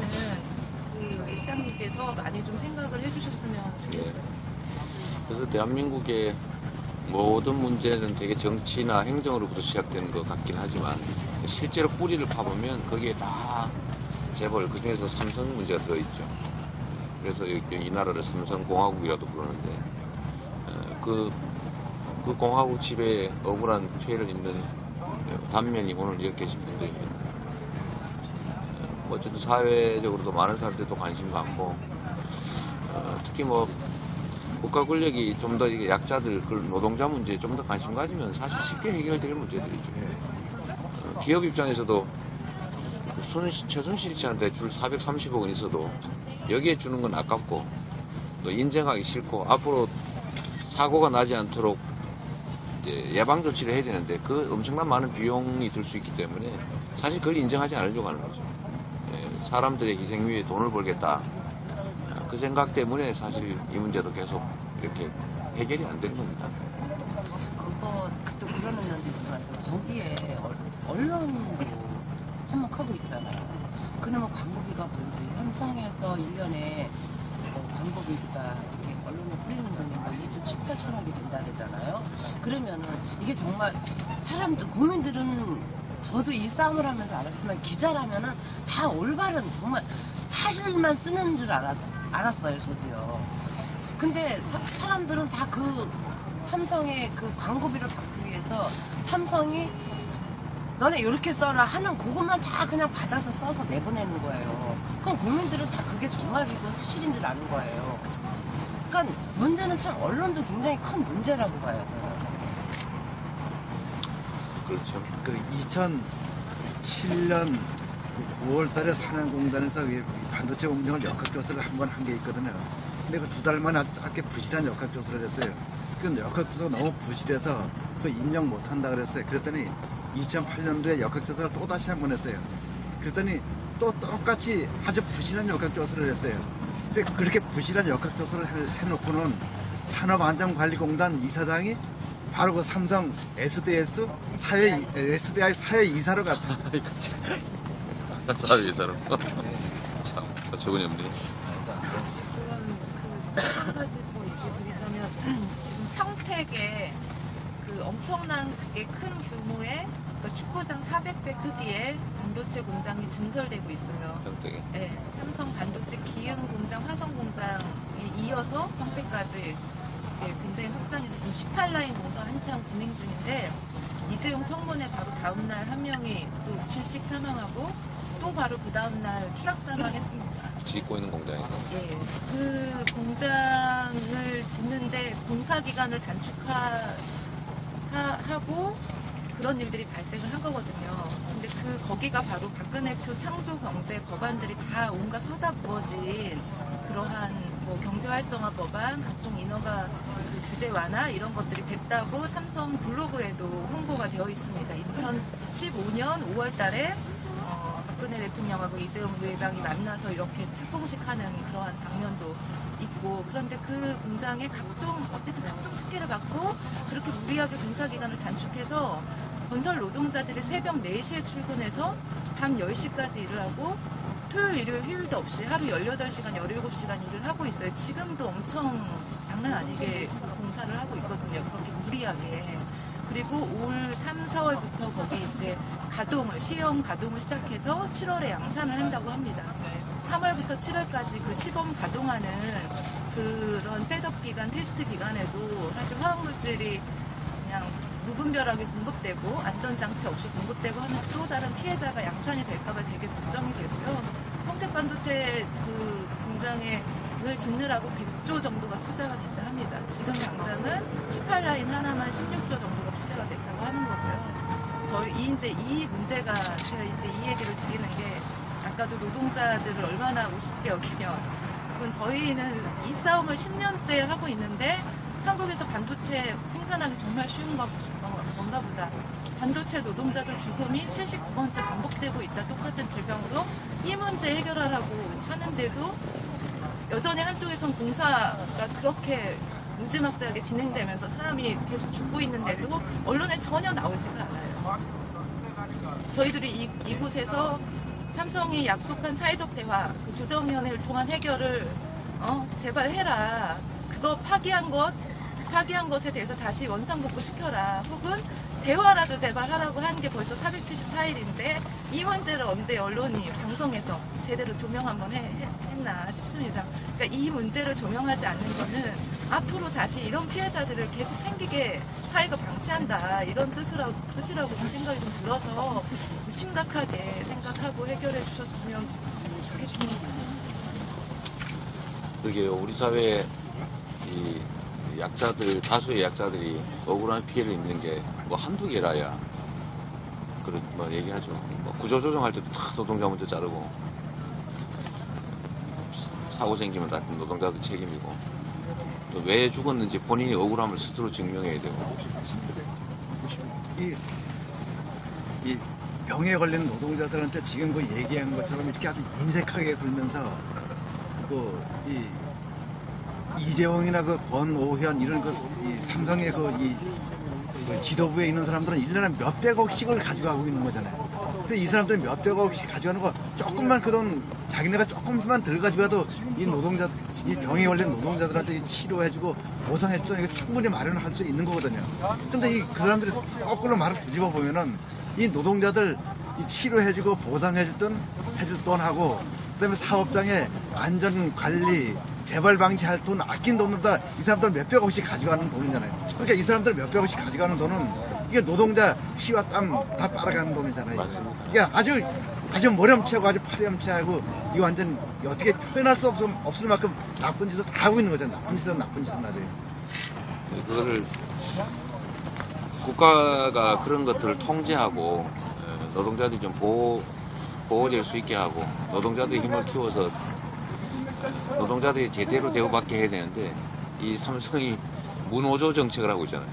그 시장님께서 많이 좀 생각을 해주셨으면 좋겠어요. 그래서 대한민국의 모든 문제는 되게 정치나 행정으로부터 시작되는 것 같긴 하지만 실제로 뿌리를 파보면 거기에 다 재벌 그중에서 삼성 문제가 들어있죠. 그래서 이 나라를 삼성공화국이라도 부르는데 그 공화국 집에 억울한 피해를 입는 단면이 오늘 이렇게 계신 분들입니다. 어쨌든 사회적으로도 많은 사람들이 또 관심 많고 특히 뭐 국가 권력이 좀 더 약자들, 그 노동자 문제에 좀 더 관심 가지면 사실 쉽게 해결될 문제들이죠. 기업 입장에서도 최순실 씨한테 줄 430억 원 있어도 여기에 주는 건 아깝고 또 인정하기 싫고 앞으로 사고가 나지 않도록 예방 조치를 해야 되는데 그 엄청난 많은 비용이 들 수 있기 때문에 사실 그걸 인정하지 않으려고 하는 거죠. 사람들의 희생 위에 돈을 벌겠다. 그 생각 때문에 사실 이 문제도 계속 이렇게 해결이 안 되는 겁니다. 그것도 그러는 면도 있지만 거기에 언론도 한몫하고 있잖아요. 그러면 광고비가 뭔지 삼성에서 1년에 광고비가 이렇게 언론에 뿌리는 돈이 뭐 2조 7, 8천억이 된다 그러잖아요. 그러면은 이게 정말 사람들, 국민들은 저도 이 싸움을 하면서 알았지만 기자라면은 다 올바른 정말 사실만 쓰는 줄 알았어요, 저도요. 근데 사람들은 다 그 삼성의 그 광고비를 받기 위해서 삼성이 너네 이렇게 써라 하는 그것만 다 그냥 받아서 써서 내보내는 거예요. 그럼 국민들은 다 그게 정말이고 사실인 줄 아는 거예요. 그러니까 문제는 참 언론도 굉장히 큰 문제라고 봐요, 저는. 그렇죠. 그 2007년 9월 달에 산업공단에서 반도체 공정을 역학조사를 한 번 한 게 있거든요. 근데 그 2달 만에 짧게 부실한 역학조사를 했어요. 그 역학조사가 너무 부실해서 그 인정 못 한다 그랬어요. 그랬더니 2008년도에 역학조사를 또 다시 한 번 했어요. 그랬더니 또 똑같이 아주 부실한 역학조사를 했어요. 그렇게 부실한 역학조사를 해놓고는 산업안전관리공단 이사장이 바로 그 삼성 SDI 사회이사로 갔어요. 사회이사로. 참, 어처구니없네. 한 가지 더 얘기 드리자면 지금 평택에 그 엄청나게 큰 규모의 그러니까 축구장 400배 크기의 반도체 공장이 증설되고 있어요. 평택에. 네, 삼성 반도체 기흥 공장, 화성 공장에 이어서 평택까지 굉장히 확장해서 지금 18라인 공사 한창 진행 중인데 이재용 청문회 바로 다음날 한 명이 또 질식 사망하고 또 바로 그 다음날 추락 사망했습니다. 짓고 있는 공장에서. 예, 그 공장을 짓는데 공사 기간을 단축하고 그런 일들이 발생을 한 거거든요. 근데 거기가 바로 박근혜 표 창조 경제 법안들이 다 온갖 쏟아 부어진 그러한 뭐 경제 활성화 법안, 각종 인허가 그 규제 완화 이런 것들이 됐다고 삼성 블로그에도 홍보가 되어 있습니다. 2015년 5월 달에 박근혜 대통령하고 이재용 부회장이 만나서 이렇게 책봉식 하는 그러한 장면도 있고 그런데 그 공장에 각종 특혜를 받고 그렇게 무리하게 공사기간을 단축해서 건설 노동자들이 새벽 4시에 출근해서 밤 10시까지 일을 하고 토요일, 일요일, 휴일도 없이 하루 18시간, 17시간 일을 하고 있어요. 지금도 엄청 장난 아니게 공사를 하고 있거든요. 그렇게 무리하게. 그리고 올 3, 4월부터 거기 이제 시험 가동을 시작해서 7월에 양산을 한다고 합니다. 3월부터 7월까지 그 시범 가동하는 그런 셋업 기간, 테스트 기간에도 사실 화학물질이 그냥 무분별하게 공급되고 안전장치 없이 공급되고 하면서 또 다른 피해자가 양산이 될까봐 되게 걱정이 되고요. 평택반도체 그 공장을 짓느라고 100조 정도가 투자가 된다 합니다. 지금 당장은 18라인 하나만 16조 정도가 투자가 됐다고 하는 거고요. 이 문제가 제가 이제 이 얘기를 드리는 게 아까도 노동자들을 얼마나 우습게 여기면 그건 저희는 이 싸움을 10년째 하고 있는데 한국에서 반도체 생산하기 정말 쉬운 건가 보다. 반도체 노동자들 죽음이 79번째 반복되고 있다. 똑같은 질병으로 이 문제 해결하라고 하는데도 여전히 한쪽에선 공사가 그렇게 무지막지하게 진행되면서 사람이 계속 죽고 있는데도 언론에 전혀 나오지가 않아요. 저희들이 이곳에서 삼성이 약속한 사회적 대화, 그 조정위원회를 통한 해결을 제발 해라. 그거 파기한 것에 대해서 다시 원상복구 시켜라. 혹은 대화라도 제발 하라고 한 게 벌써 474일인데 이 문제를 언제 언론이 방송에서 제대로 조명 한번 했나 싶습니다. 그러니까 이 문제를 조명하지 않는 거는 앞으로 다시 이런 피해자들을 계속 생기게 사회가 방치한다 이런 뜻이라고 생각이 좀 들어서 심각하게 생각하고 해결해 주셨으면 좋겠습니다. 그러게요. 우리 사회에 이 약자들, 다수의 약자들이 억울한 피해를 입는 게 뭐 한두 개라야 그런 뭐 얘기하죠. 뭐 구조조정할 때도 다 노동자 먼저 자르고 사고 생기면 다 노동자들 책임이고 또 왜 죽었는지 본인이 억울함을 스스로 증명해야 되고. 이 병에 걸린 노동자들한테 지금 그 얘기한 것처럼 이렇게 아주 인색하게 굴면서 이재용이나 그 권오현 이런 이 삼성의 그 지도부에 있는 사람들은 1년에 몇백억씩을 가져가고 있는 거잖아요. 근데 이 사람들이 몇백억씩 가져가는 거 조금만 그 돈 자기네가 조금만 덜 가져가도 이 병에 걸린 노동자들한테 치료해주고 보상해주고 이거 충분히 마련할 수 있는 거거든요. 근데 그 사람들이 거꾸로 말을 뒤집어 보면은 이 노동자들 이 치료해주고 보상해줄 돈하고 그다음에 사업장의 안전 관리 재발 방지할 돈 아낀 돈보다 이 사람들 몇백억씩 가져가는 돈이잖아요. 그러니까 이 사람들 몇백억씩 가져가는 돈은 이게 노동자 피와 땀 다 빨아가는 돈이잖아요. 맞습니다. 이게 아주 머리엄치하고 아주 파렴치하고 이거 완전 어떻게 표현할 수 없을 만큼 나쁜 짓을 다 하고 있는 거잖아요. 나쁜 짓은 나죠. 그거를 국가가 그런 것들을 통제하고 노동자들이 좀 보호될 수 있게 하고 노동자들의 힘을 키워서 노동자들이 제대로 대우받게 해야 되는데 이 삼성이 무노조 정책을 하고 있잖아요.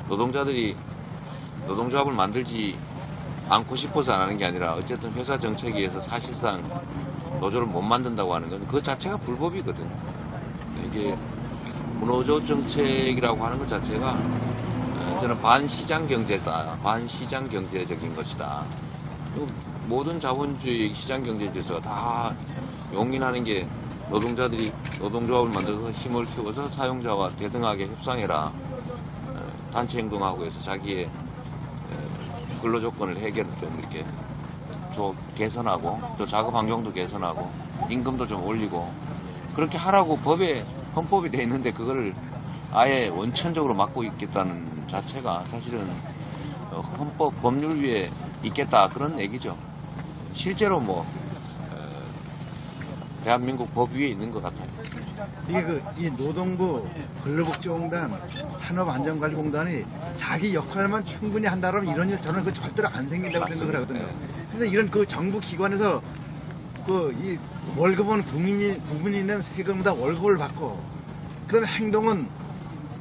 노동자들이 노동조합을 만들지 않고 싶어서 안 하는 게 아니라 어쨌든 회사 정책에 의해서 사실상 노조를 못 만든다고 하는 건 그 자체가 불법이거든요. 이게 무노조 정책이라고 하는 것 자체가 저는 반시장 경제다, 반시장 경제적인 것이다. 모든 자본주의 시장 경제 질서가 다 용인하는 게 노동자들이 노동조합을 만들어서 힘을 키워서 사용자와 대등하게 협상해라, 단체 행동하고 해서 자기의 근로조건을 좀 이렇게 개선하고 또 작업 환경도 개선하고 임금도 좀 올리고 그렇게 하라고 헌법이 돼 있는데 그거를 아예 원천적으로 막고 있겠다는 자체가 사실은 법률 위에 있겠다 그런 얘기죠. 실제로 대한민국 법 위에 있는 것 같아요. 이게 이 노동부, 근로복지공단, 산업안전관리공단이 자기 역할만 충분히 한다면 이런 일 저는 절대로 안 생긴다고 맞습니다. 생각을 하거든요. 근데 이런 정부 기관에서 이 월급은 국민이 낸 세금보다 월급을 받고 그다음에 행동은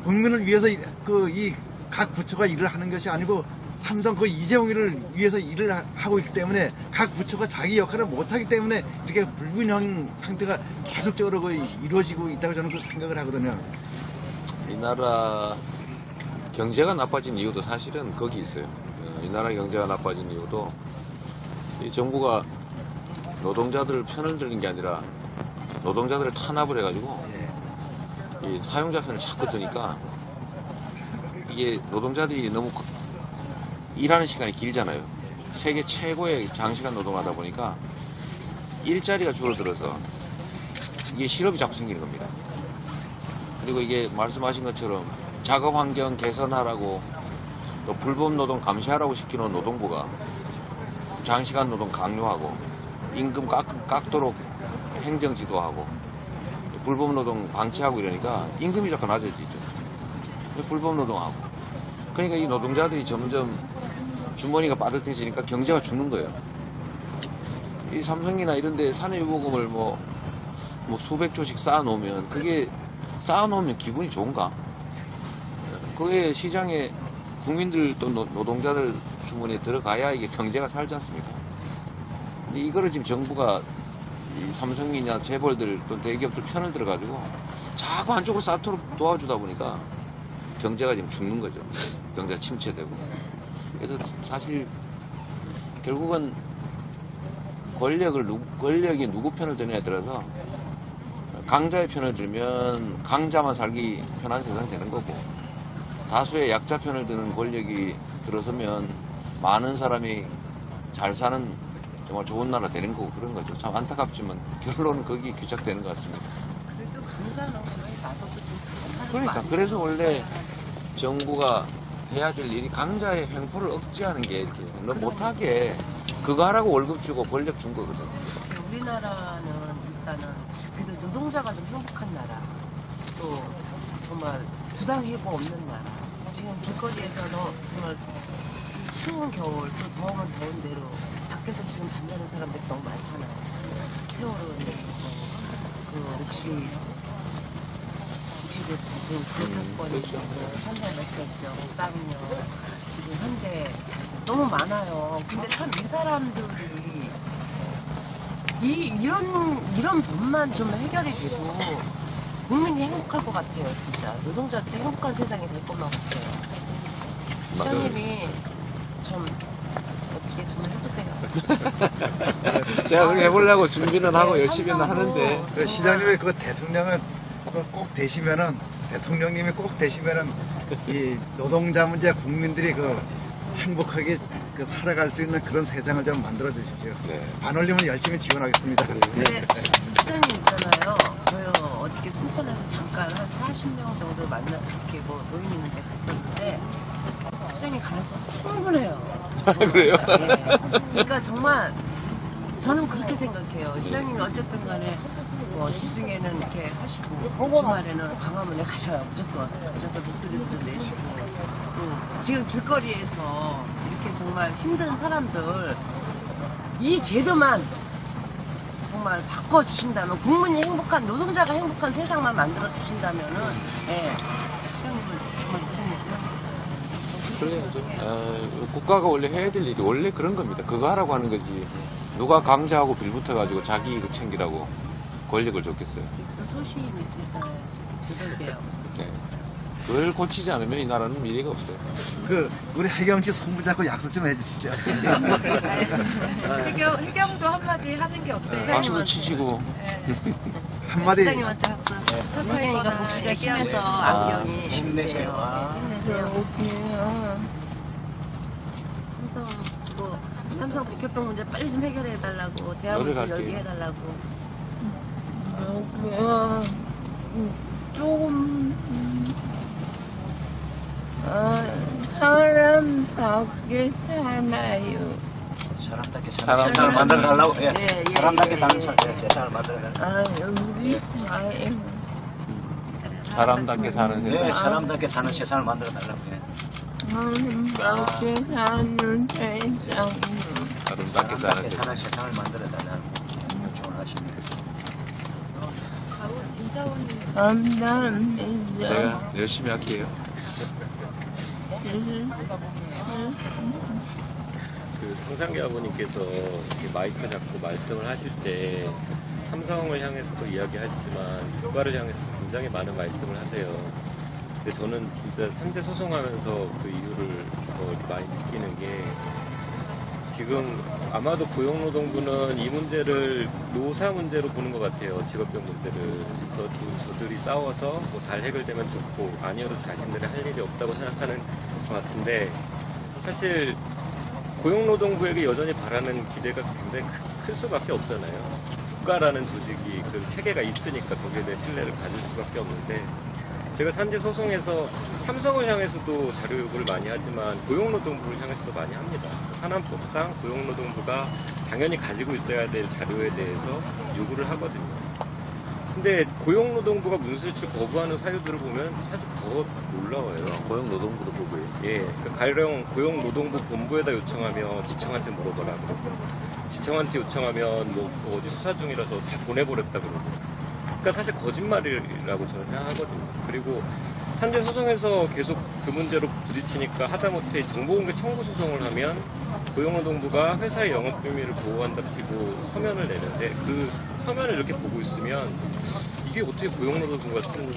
국민을 위해서 이 각 부처가 일을 하는 것이 아니고 삼성 이재용이를 위해서 일을 하고 있기 때문에 각 부처가 자기 역할을 못하기 때문에 이렇게 불균형 상태가 계속적으로 이루어지고 있다고 저는 생각을 하거든요. 이 나라 경제가 나빠진 이유도 사실은 거기 있어요. 이 나라 경제가 나빠진 이유도 이 정부가 노동자들 편을 들린 게 아니라 노동자들을 탄압을 해가지고 이 사용자 편을 자꾸 드니까 이게 노동자들이 너무 일하는 시간이 길잖아요. 세계 최고의 장시간 노동을 하다 보니까 일자리가 줄어들어서 이게 실업이 자꾸 생기는 겁니다. 그리고 이게 말씀하신 것처럼 작업 환경 개선하라고 또 불법 노동 감시하라고 시키는 노동부가 장시간 노동 강요하고 임금 깎도록 행정 지도하고 불법 노동 방치하고 이러니까 임금이 자꾸 낮아지죠. 불법 노동하고. 그러니까 이 노동자들이 점점 주머니가 빠듯해지니까 경제가 죽는 거예요. 이 삼성이나 이런 데 산해유보금을 뭐 수백 조씩 쌓아놓으면 그게 쌓아놓으면 기분이 좋은가? 그게 시장에 국민들 또 노동자들 주머니에 들어가야 이게 경제가 살지 않습니까? 근데 이거를 지금 정부가 이 삼성이나 재벌들 또 대기업들 편을 들어가지고 자꾸 한쪽으로 쌓도록 도와주다 보니까 경제가 지금 죽는 거죠. 경제가 침체되고. 그래서 사실 결국은 권력이 누구 편을 드느냐에 따라서 강자의 편을 들면 강자만 살기 편한 세상이 되는 거고 다수의 약자 편을 드는 권력이 들어서면 많은 사람이 잘 사는 정말 좋은 나라 되는 거고 그런 거죠. 참 안타깝지만 결론은 거기 귀착되는 것 같습니다. 그래도 강자는 나도 그러니까 그래서 원래 정부가 해야 될 일이 강자의 횡포를 억제하는 게 이렇게 너 못하게 그거 하라고 월급 주고 권력 준 거거든. 우리나라는 일단은 그래도 노동자가 좀 행복한 나라. 또 정말 부당해고 없는 나라. 지금 길거리에서도 정말 추운 겨울 또 더우면 더운 대로 밖에서 지금 잠자는 사람들이 너무 많잖아요. 세월호 그 옥시 그 사건이 있고 삼성메탈병 쌍용 지금 현대 너무 많아요. 근데 참 이 사람들이 이런 법만 좀 해결이 돼도 국민이 행복할 것 같아요. 진짜 노동자들이 행복한 세상이 될 것만 같아요. 시장님이 좀 어떻게 좀 해보세요. 제가 그렇게 해보려고 준비는 하고 열심히는 삼성도 하는데. 그 시장님이 그 대통령을 꼭 되시면은 대통령님이 꼭 되시면은 이 노동자 문제 국민들이 그 행복하게 그 살아갈 수 있는 그런 세상을 좀 만들어 주십시오. 네. 반올림은 열심히 지원하겠습니다. 근데 시장님 있잖아요. 저요 어저께 춘천에서 잠깐 한 40명 정도 만나 이렇게 뭐 모임 있는데 갔었는데 시장님 가서 충분해요. 그래요? 예. 그러니까 정말 저는 그렇게 생각해요. 시장님이 어쨌든 간에 뭐 주중에는 이렇게 하시고 주말에는 광화문에 가셔요. 무조건 가셔서 목소리도 좀 내시고 지금 길거리에서 이렇게 정말 힘든 사람들 이 제도만 정말 바꿔주신다면 국민이 행복한 노동자가 행복한 세상만 만들어 주신다면은 예, 시장님은 정말 그래야죠. 국가가 원래 해야 될 일이 원래 그런 겁니다. 그거 하라고 하는 거지. 누가 강자하고 빌붙어가지고 자기 이익을 챙기라고 권력을 줬겠어요. 소신 있으시잖아요. 제대로돼요. 네. 그걸 고치지 않으면 이 나라는 미래가 없어요. 그 우리 혜경 씨 손 붙잡고 약속 좀 해주시죠. 혜경도 한마디 하는 게 어때요? 박수도 치시고. 한마디. 시장님한테 박수. 혜경이가 목소리가 심해서 안경이 힘내세요. 힘내세요. 삼성 백혈병 문제 빨리 좀 해결해달라고 대학을 좀 열게 해달라고. 조금 사람답게 살아요. 사람답게 사는 세상을 만들어달라고. 예. 사람답게 사는 세상을 만들어달라고. 우리 다행. 사람답게 사는 세상. 네, 사람답게 사는 세상을 만들어달라고. 예. 사람답게 사는 세상. 사람답게 사람답게 사는 세상. 사는 세상을 만들어달라고 요청을 하십니다. 인자원 감사합니다. 제가 열심히 할게요. 그 황상기 아버님께서 이렇게 마이크 잡고 말씀을 하실 때 삼성을 향해서도 이야기하시지만 국가를 향해서 굉장히 많은 말씀을 하세요. 근데 저는 진짜 산재 소송하면서 그 이유를 더 이렇게 많이 느끼는 게 지금 아마도 고용노동부는 이 문제를 노사 문제로 보는 것 같아요. 직업병 문제를. 저들이 싸워서 뭐 잘 해결되면 좋고 아니어도 자신들이 할 일이 없다고 생각하는 것 같은데 사실 고용노동부에게 여전히 바라는 기대가 굉장히 클 수밖에 없잖아요. 국가라는 조직이 그 체계가 있으니까 거기에 대해 신뢰를 가질 수밖에 없는데 제가 산재 소송에서 삼성을 향해서도 자료 요구를 많이 하지만 고용노동부를 향해서도 많이 합니다. 산안법상 고용노동부가 당연히 가지고 있어야 될 자료에 대해서 요구를 하거든요. 근데 고용노동부가 문수제출 거부하는 사유들을 보면 사실 더 놀라워요. 고용노동부도 보고요. 예, 그러니까 가령 고용노동부 본부에다 요청하면 지청한테 물어보라 그러고 지청한테 요청하면 뭐 어디 수사 중이라서 다 보내버렸다 그러고 그러니까 사실 거짓말이라고 저는 생각하거든요. 그리고 산재 소송에서 계속 그 문제로 부딪히니까 하다못해 정보공개 청구 소송을 하면 고용노동부가 회사의 영업비밀을 보호한답시고 서면을 내는데 그 서면을 이렇게 보고 있으면 이게 어떻게 고용노동부가 쓴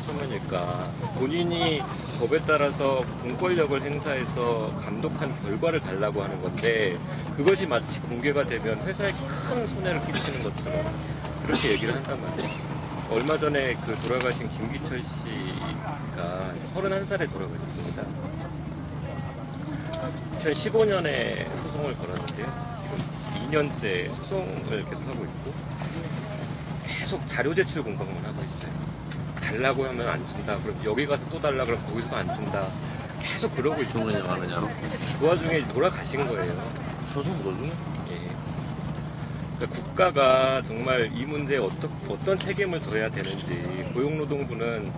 서면일까? 본인이 법에 따라서 공권력을 행사해서 감독한 결과를 달라고 하는 건데 그것이 마치 공개가 되면 회사에 큰 손해를 끼치는 것처럼 그렇게 얘기를 한단 말이에요. 얼마 전에 그 돌아가신 김기철 씨가 31살에 돌아가셨습니다. 2015년에 소송을 걸었는데요. 지금 2년째 소송을 계속하고 있고 계속 자료 제출 공방만 하고 있어요. 달라고 하면 안 준다. 그럼 여기 가서 또 달라 그러면 거기서도 안 준다. 계속 그러고 있어요. 주문이 많으냐로? 그 와중에 돌아가신 거예요. 소송 도중에? 예. 그러니까 국가가 정말 이 문제에 어떤 책임을 져야 되는지 고용노동부는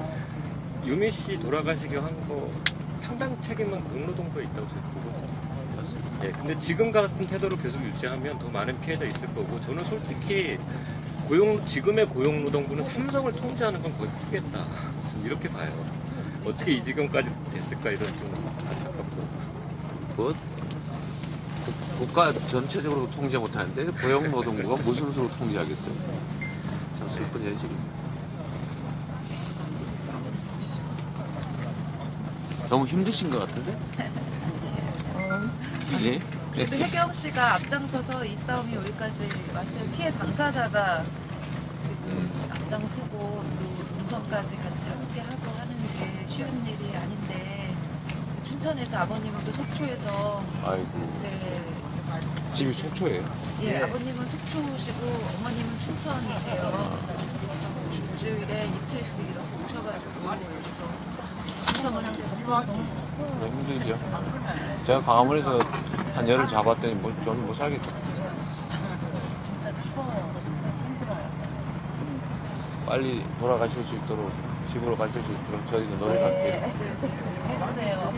유미 씨 돌아가시게 한 거 상당 책임은 고용노동부에 있다고 저는 보거든요. 예, 근데 지금 같은 태도를 계속 유지하면 더 많은 피해자 있을 거고 저는 솔직히 지금의 고용노동부는 삼성을 통제하는 건 거의 크겠다. 저는 이렇게 봐요. 어떻게 이 지경까지 됐을까 이런 좀 안타깝고. 국가 전체적으로 통제 못하는데 고용노동부가 무슨 수로 통제하겠어요? 참 슬픈 현실입니다. 너무 힘드신 것 같은데? 예? 그래도 혜경 씨가 앞장서서 이 싸움이 여기까지 왔어요. 피해 당사자가 지금 앞장서고 또 운송까지 같이 함께 하고 하는 게 쉬운 일이 아닌데 춘천에서 아버님은 또 속초에서 아이고. 네. 집이 속초예요? 예, 아버님은 속초시고 어머님은 춘천이세요. 그래서 일주일에 이틀씩 이렇게 오셔가지고 여기서 운송을 한 거죠. 힘들죠. 제가 광화문에서 한 열흘 잡았더니 저는 못 살겠다. 진짜 추워요. 힘들어요. 빨리 돌아가실 수 있도록, 집으로 가실 수 있도록 저희도 노력할게요. 해주세요.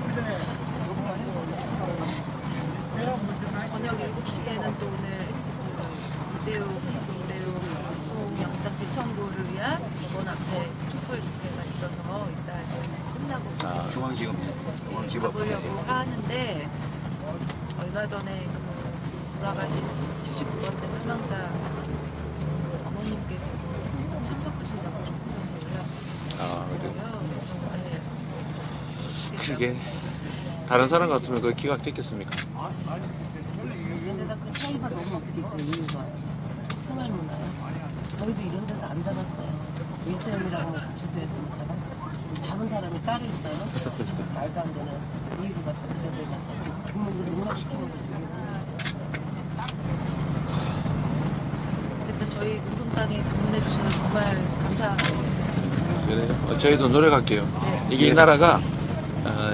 저녁 7시에는 또 오늘 이재용 소영장 재청구를 위한 법원 앞에 촛불 집회가 있어서 이따 저희는 끝나고 중앙지검. 가보려고 하는데 얼마 전에 그 돌아가신 79번째 사망자 어머님께서 참석하신다고 촛불을 아, 연락했어요. 그게 다른 사람 같으면 그게 기각됐겠습니까? 근데다 그 차이가 너무 없겠죠, 이유가. 생활 문화요. 저희도 이런 데서 안 잡았어요. 일제형이라고 주소에서 잡은 사람이 따로 있어요. 말도 안 되는 이유가 갖다 들여대면서 국민들을 농락시키는 거죠. 어쨌든 저희 운송장에 방문해 주셔서 정말 감사합니다. 그래요? 저희도 노력할게요. 이게 이 나라가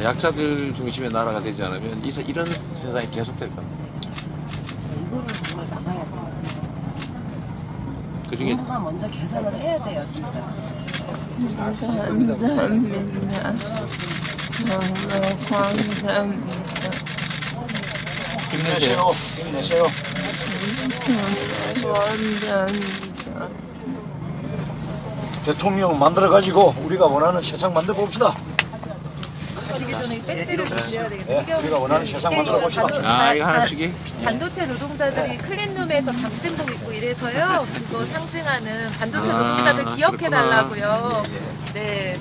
약자들 중심의 나라가 되지 않으면 이런 세상이 계속될 겁니다. 이거를 정말 나가야 돼요. 그중에 정부가 먼저 개선을 해야 돼요, 진짜. 감사합니다. 정말 감사합니다. 힘내세요. 힘내세요. 감사합니다. 대통령 만들어가지고 우리가 원하는 세상 만들어 봅시다. 가시기 전에 배지를 드려야 되겠다. 예, 우리가 원하는 세상 만들어 봅시다. 아, 이거 하나씩이? 반도체 노동자들이 클린룸에서 방진복 입고 이래서요. 그거 상징하는 반도체 노동자들 기억해달라고요. 네.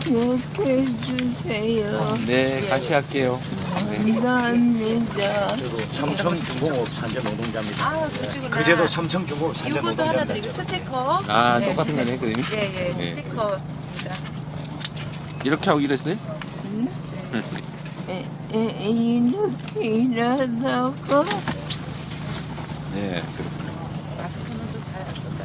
기억해 주세요. 네, 같이 할게요. 감사합니다. 삼성중공업 산재 노동자입니다. 아, 그러시구나. 그제도 삼성중공업 산재 이것도 하나 노동자입니다. 드리고 스티커. 아, 네. 똑같은 거네, 그림이? 예, 네. 스티커입니다. 이렇게 하고 일했어요? 이렇게 일하다가 네, 그렇군요. 마스크는 또 잘 안 썼다.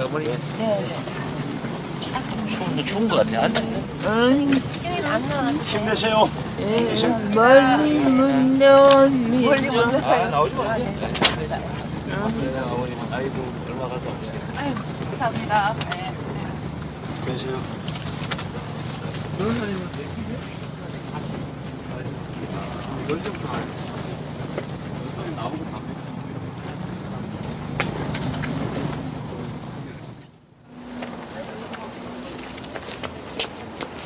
어머니. 네. 추운 것 같아. 힘내세요. 멀리 못 나옵니다. 아, 나오지 마. 어머니, 아이고, 얼마 가서. 아유, 감사합니다. 네. 계세요.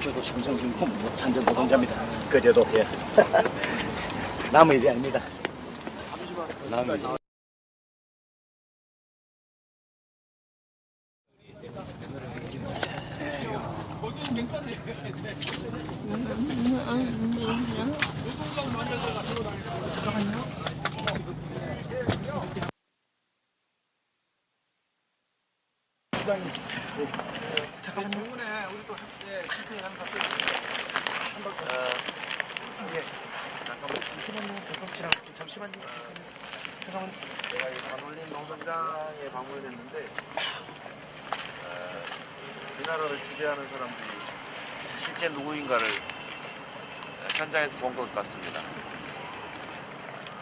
저도 삼성중공업 산재 노동자입니다. 그제도 예. 남의 일이 아닙니다. 남의 일. 제가 이 반올림 농성장에 방문했는데 이 나라를 지배하는 사람들이 실제 누구인가를 현장에서 본 것 같습니다.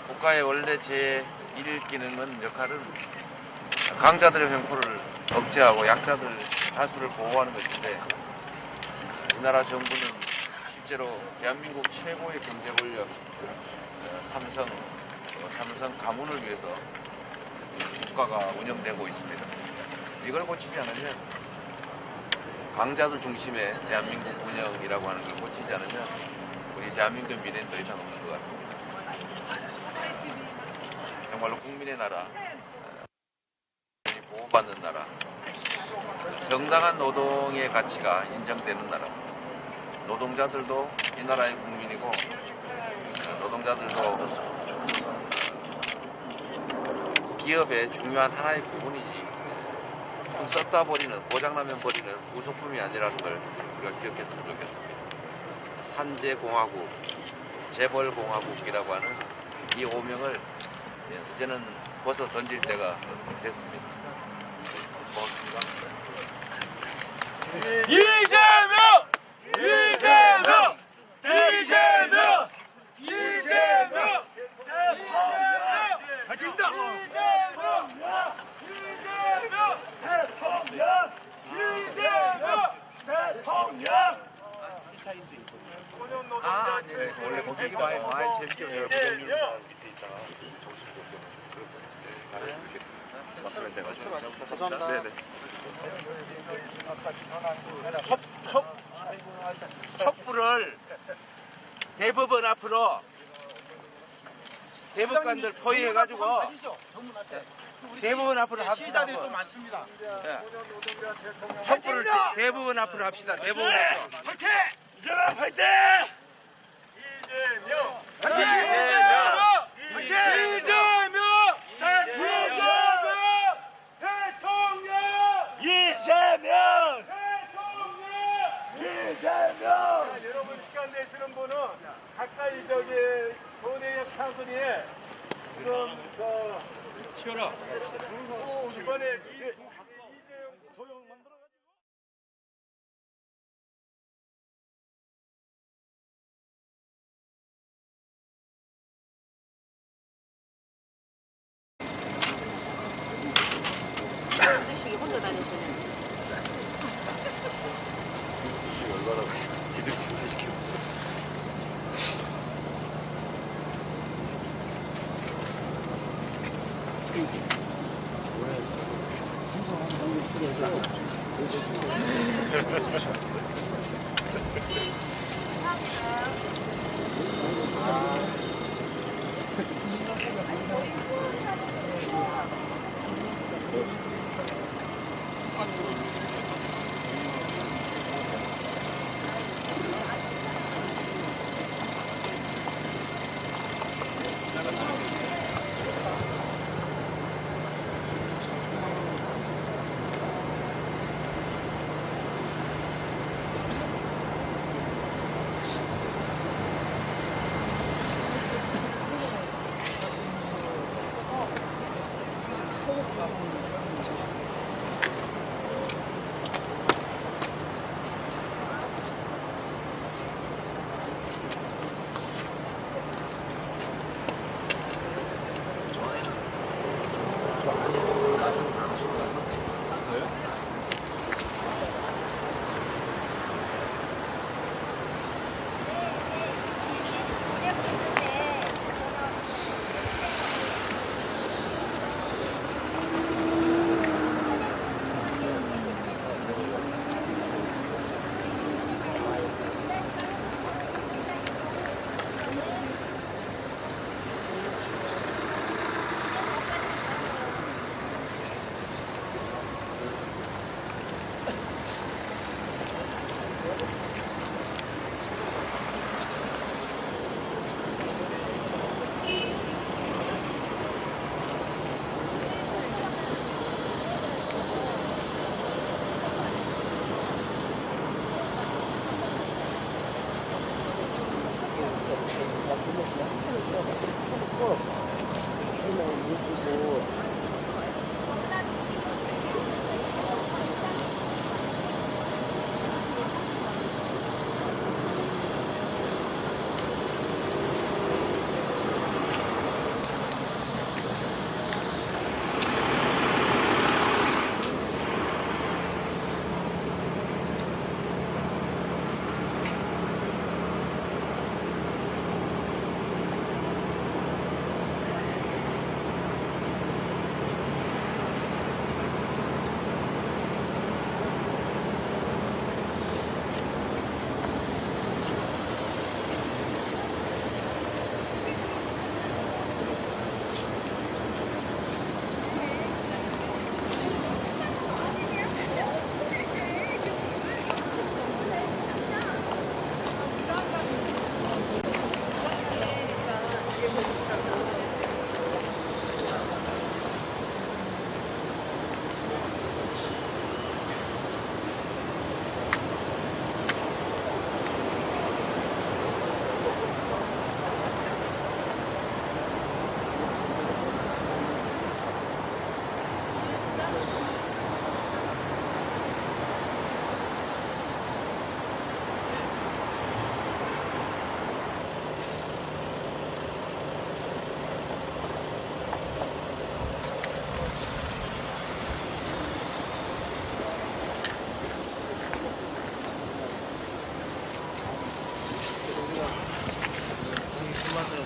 국가의 원래 제1 기능은 역할은 강자들의 횡포를 억제하고 약자들 다수를 보호하는 것인데 이 나라 정부는 실제로 대한민국 최고의 경제 권력 삼성 가문을 위해서 국가가 운영되고 있습니다. 이걸 고치지 않으면 강자들 중심의 대한민국 운영이라고 하는 걸 고치지 않으면 우리 대한민국 미래는 더 이상 없는 것 같습니다. 정말로 국민의 나라, 보호받는 나라, 정당한 노동의 가치가 인정되는 나라, 노동자들도 이 나라의 국민이고 노동자들도 기업의 중요한 하나의 부분이지 썼다 버리는, 고장나면 버리는 부속품이 아니라는 걸 우리가 기억했으면 좋겠습니다. 산재공화국, 재벌공화국이라고 하는 이 오명을 이제는 벗어 던질 때가 됐습니다. 고맙습니다. 이재명! 이재명! 이재명! 이재명! 가진다! 이재명! 이재명! 대통령! 이재명! 대통령! 아, 네. 원래 거기 많이 재밌게 죄송합니다. 촛불을 대법원 앞으로 대법관들 포위해가지고 대법원 앞으로 합시다. 또 많습니다. 촛불을 대법원 앞으로 합시다. 대법원 앞으로. 파이팅! 이재명 파이팅! 이재명! 이재명! 이재명! 대통령! 이재명! 이재명! 여러분 시간 내시는 분은 가까이 저기 손해역 차선에 지금 치워라. 이번에 이재명 조용 만들어. 혼자 다니시네. 지들이 준비시키고.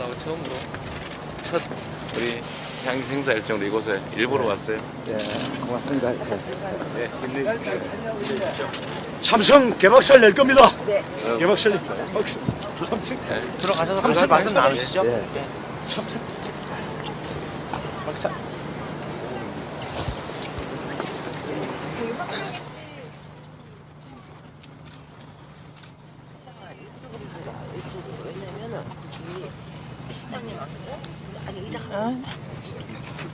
결혼하고 처음으로 첫 우리 행사 일정으로 이곳에 일부러 왔어요. 네, 고맙습니다. 네, 힘내십시오. 삼성 개막살 낼 겁니다. 개막살. 들어가셔서 삼성 말씀 나누시죠. 네. 왜냐면은 시장님 아니 의자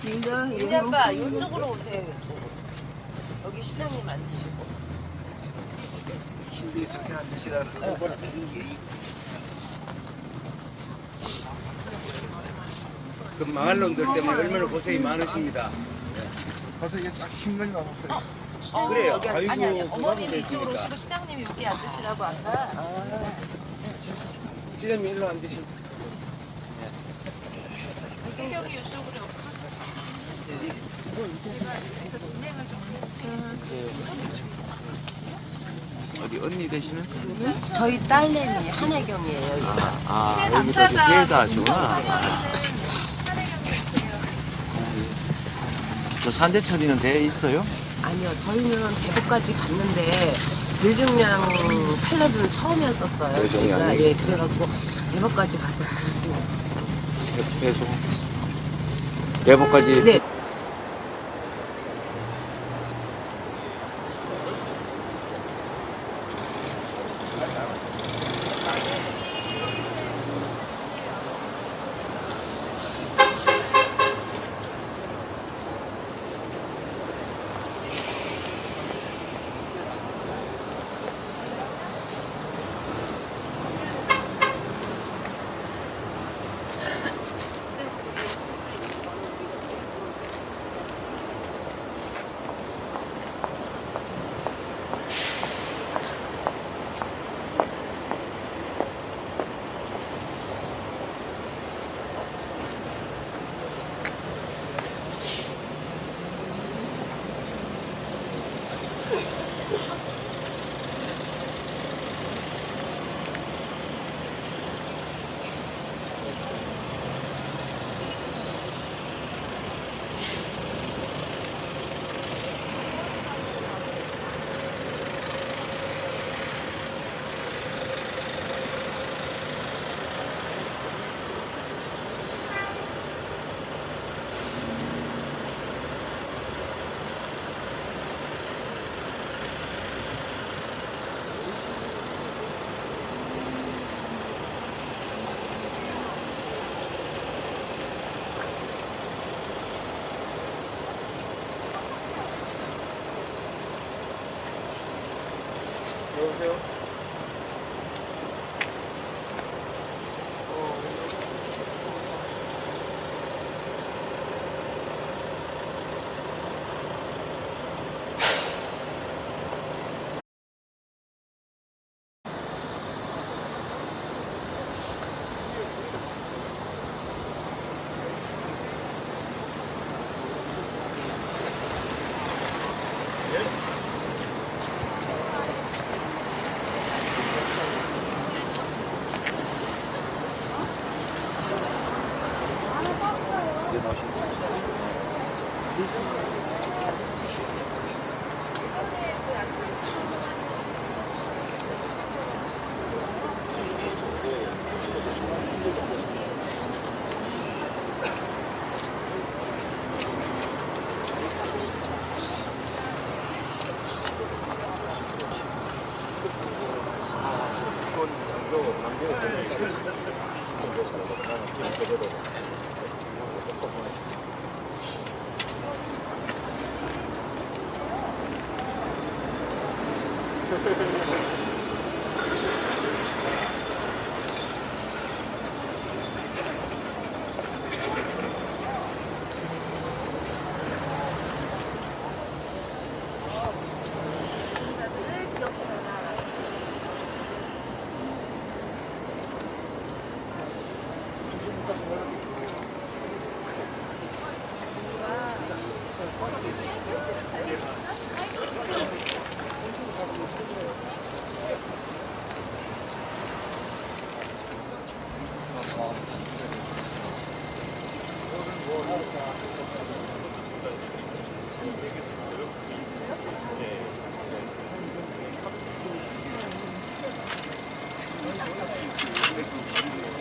네가 윤희 아빠 이쪽으로 오세요. 이쪽으로. 여기 시장님 앉으시고. 힘들게 저렇게 앉으시라고 그 마을 놈들 때문에 얼마나 고생이 많으십니다. 벌써 이게 딱 신문이 나왔어요. 그래요. 아니 아이고, 어머님이 이쪽으로 오시고 시장님이 여기 앉으시라고 아까 시장님 일로 앉으시고. 배경이 이쪽으로 제가 여기서 진행을 좀 어디 언니 되시는? 저희 딸내미 한혜경이에요. 여기도 피해자 하시구나. 저 산재 처리는 돼 있어요? 아니요, 저희는 대구까지 갔는데 뇌종양 팔레르는 처음이었었어요. 뇌종양이? 저희가. 예, 그래갖고 대구까지 가서 봤습니다. 배송. 대법까지. 네. 네.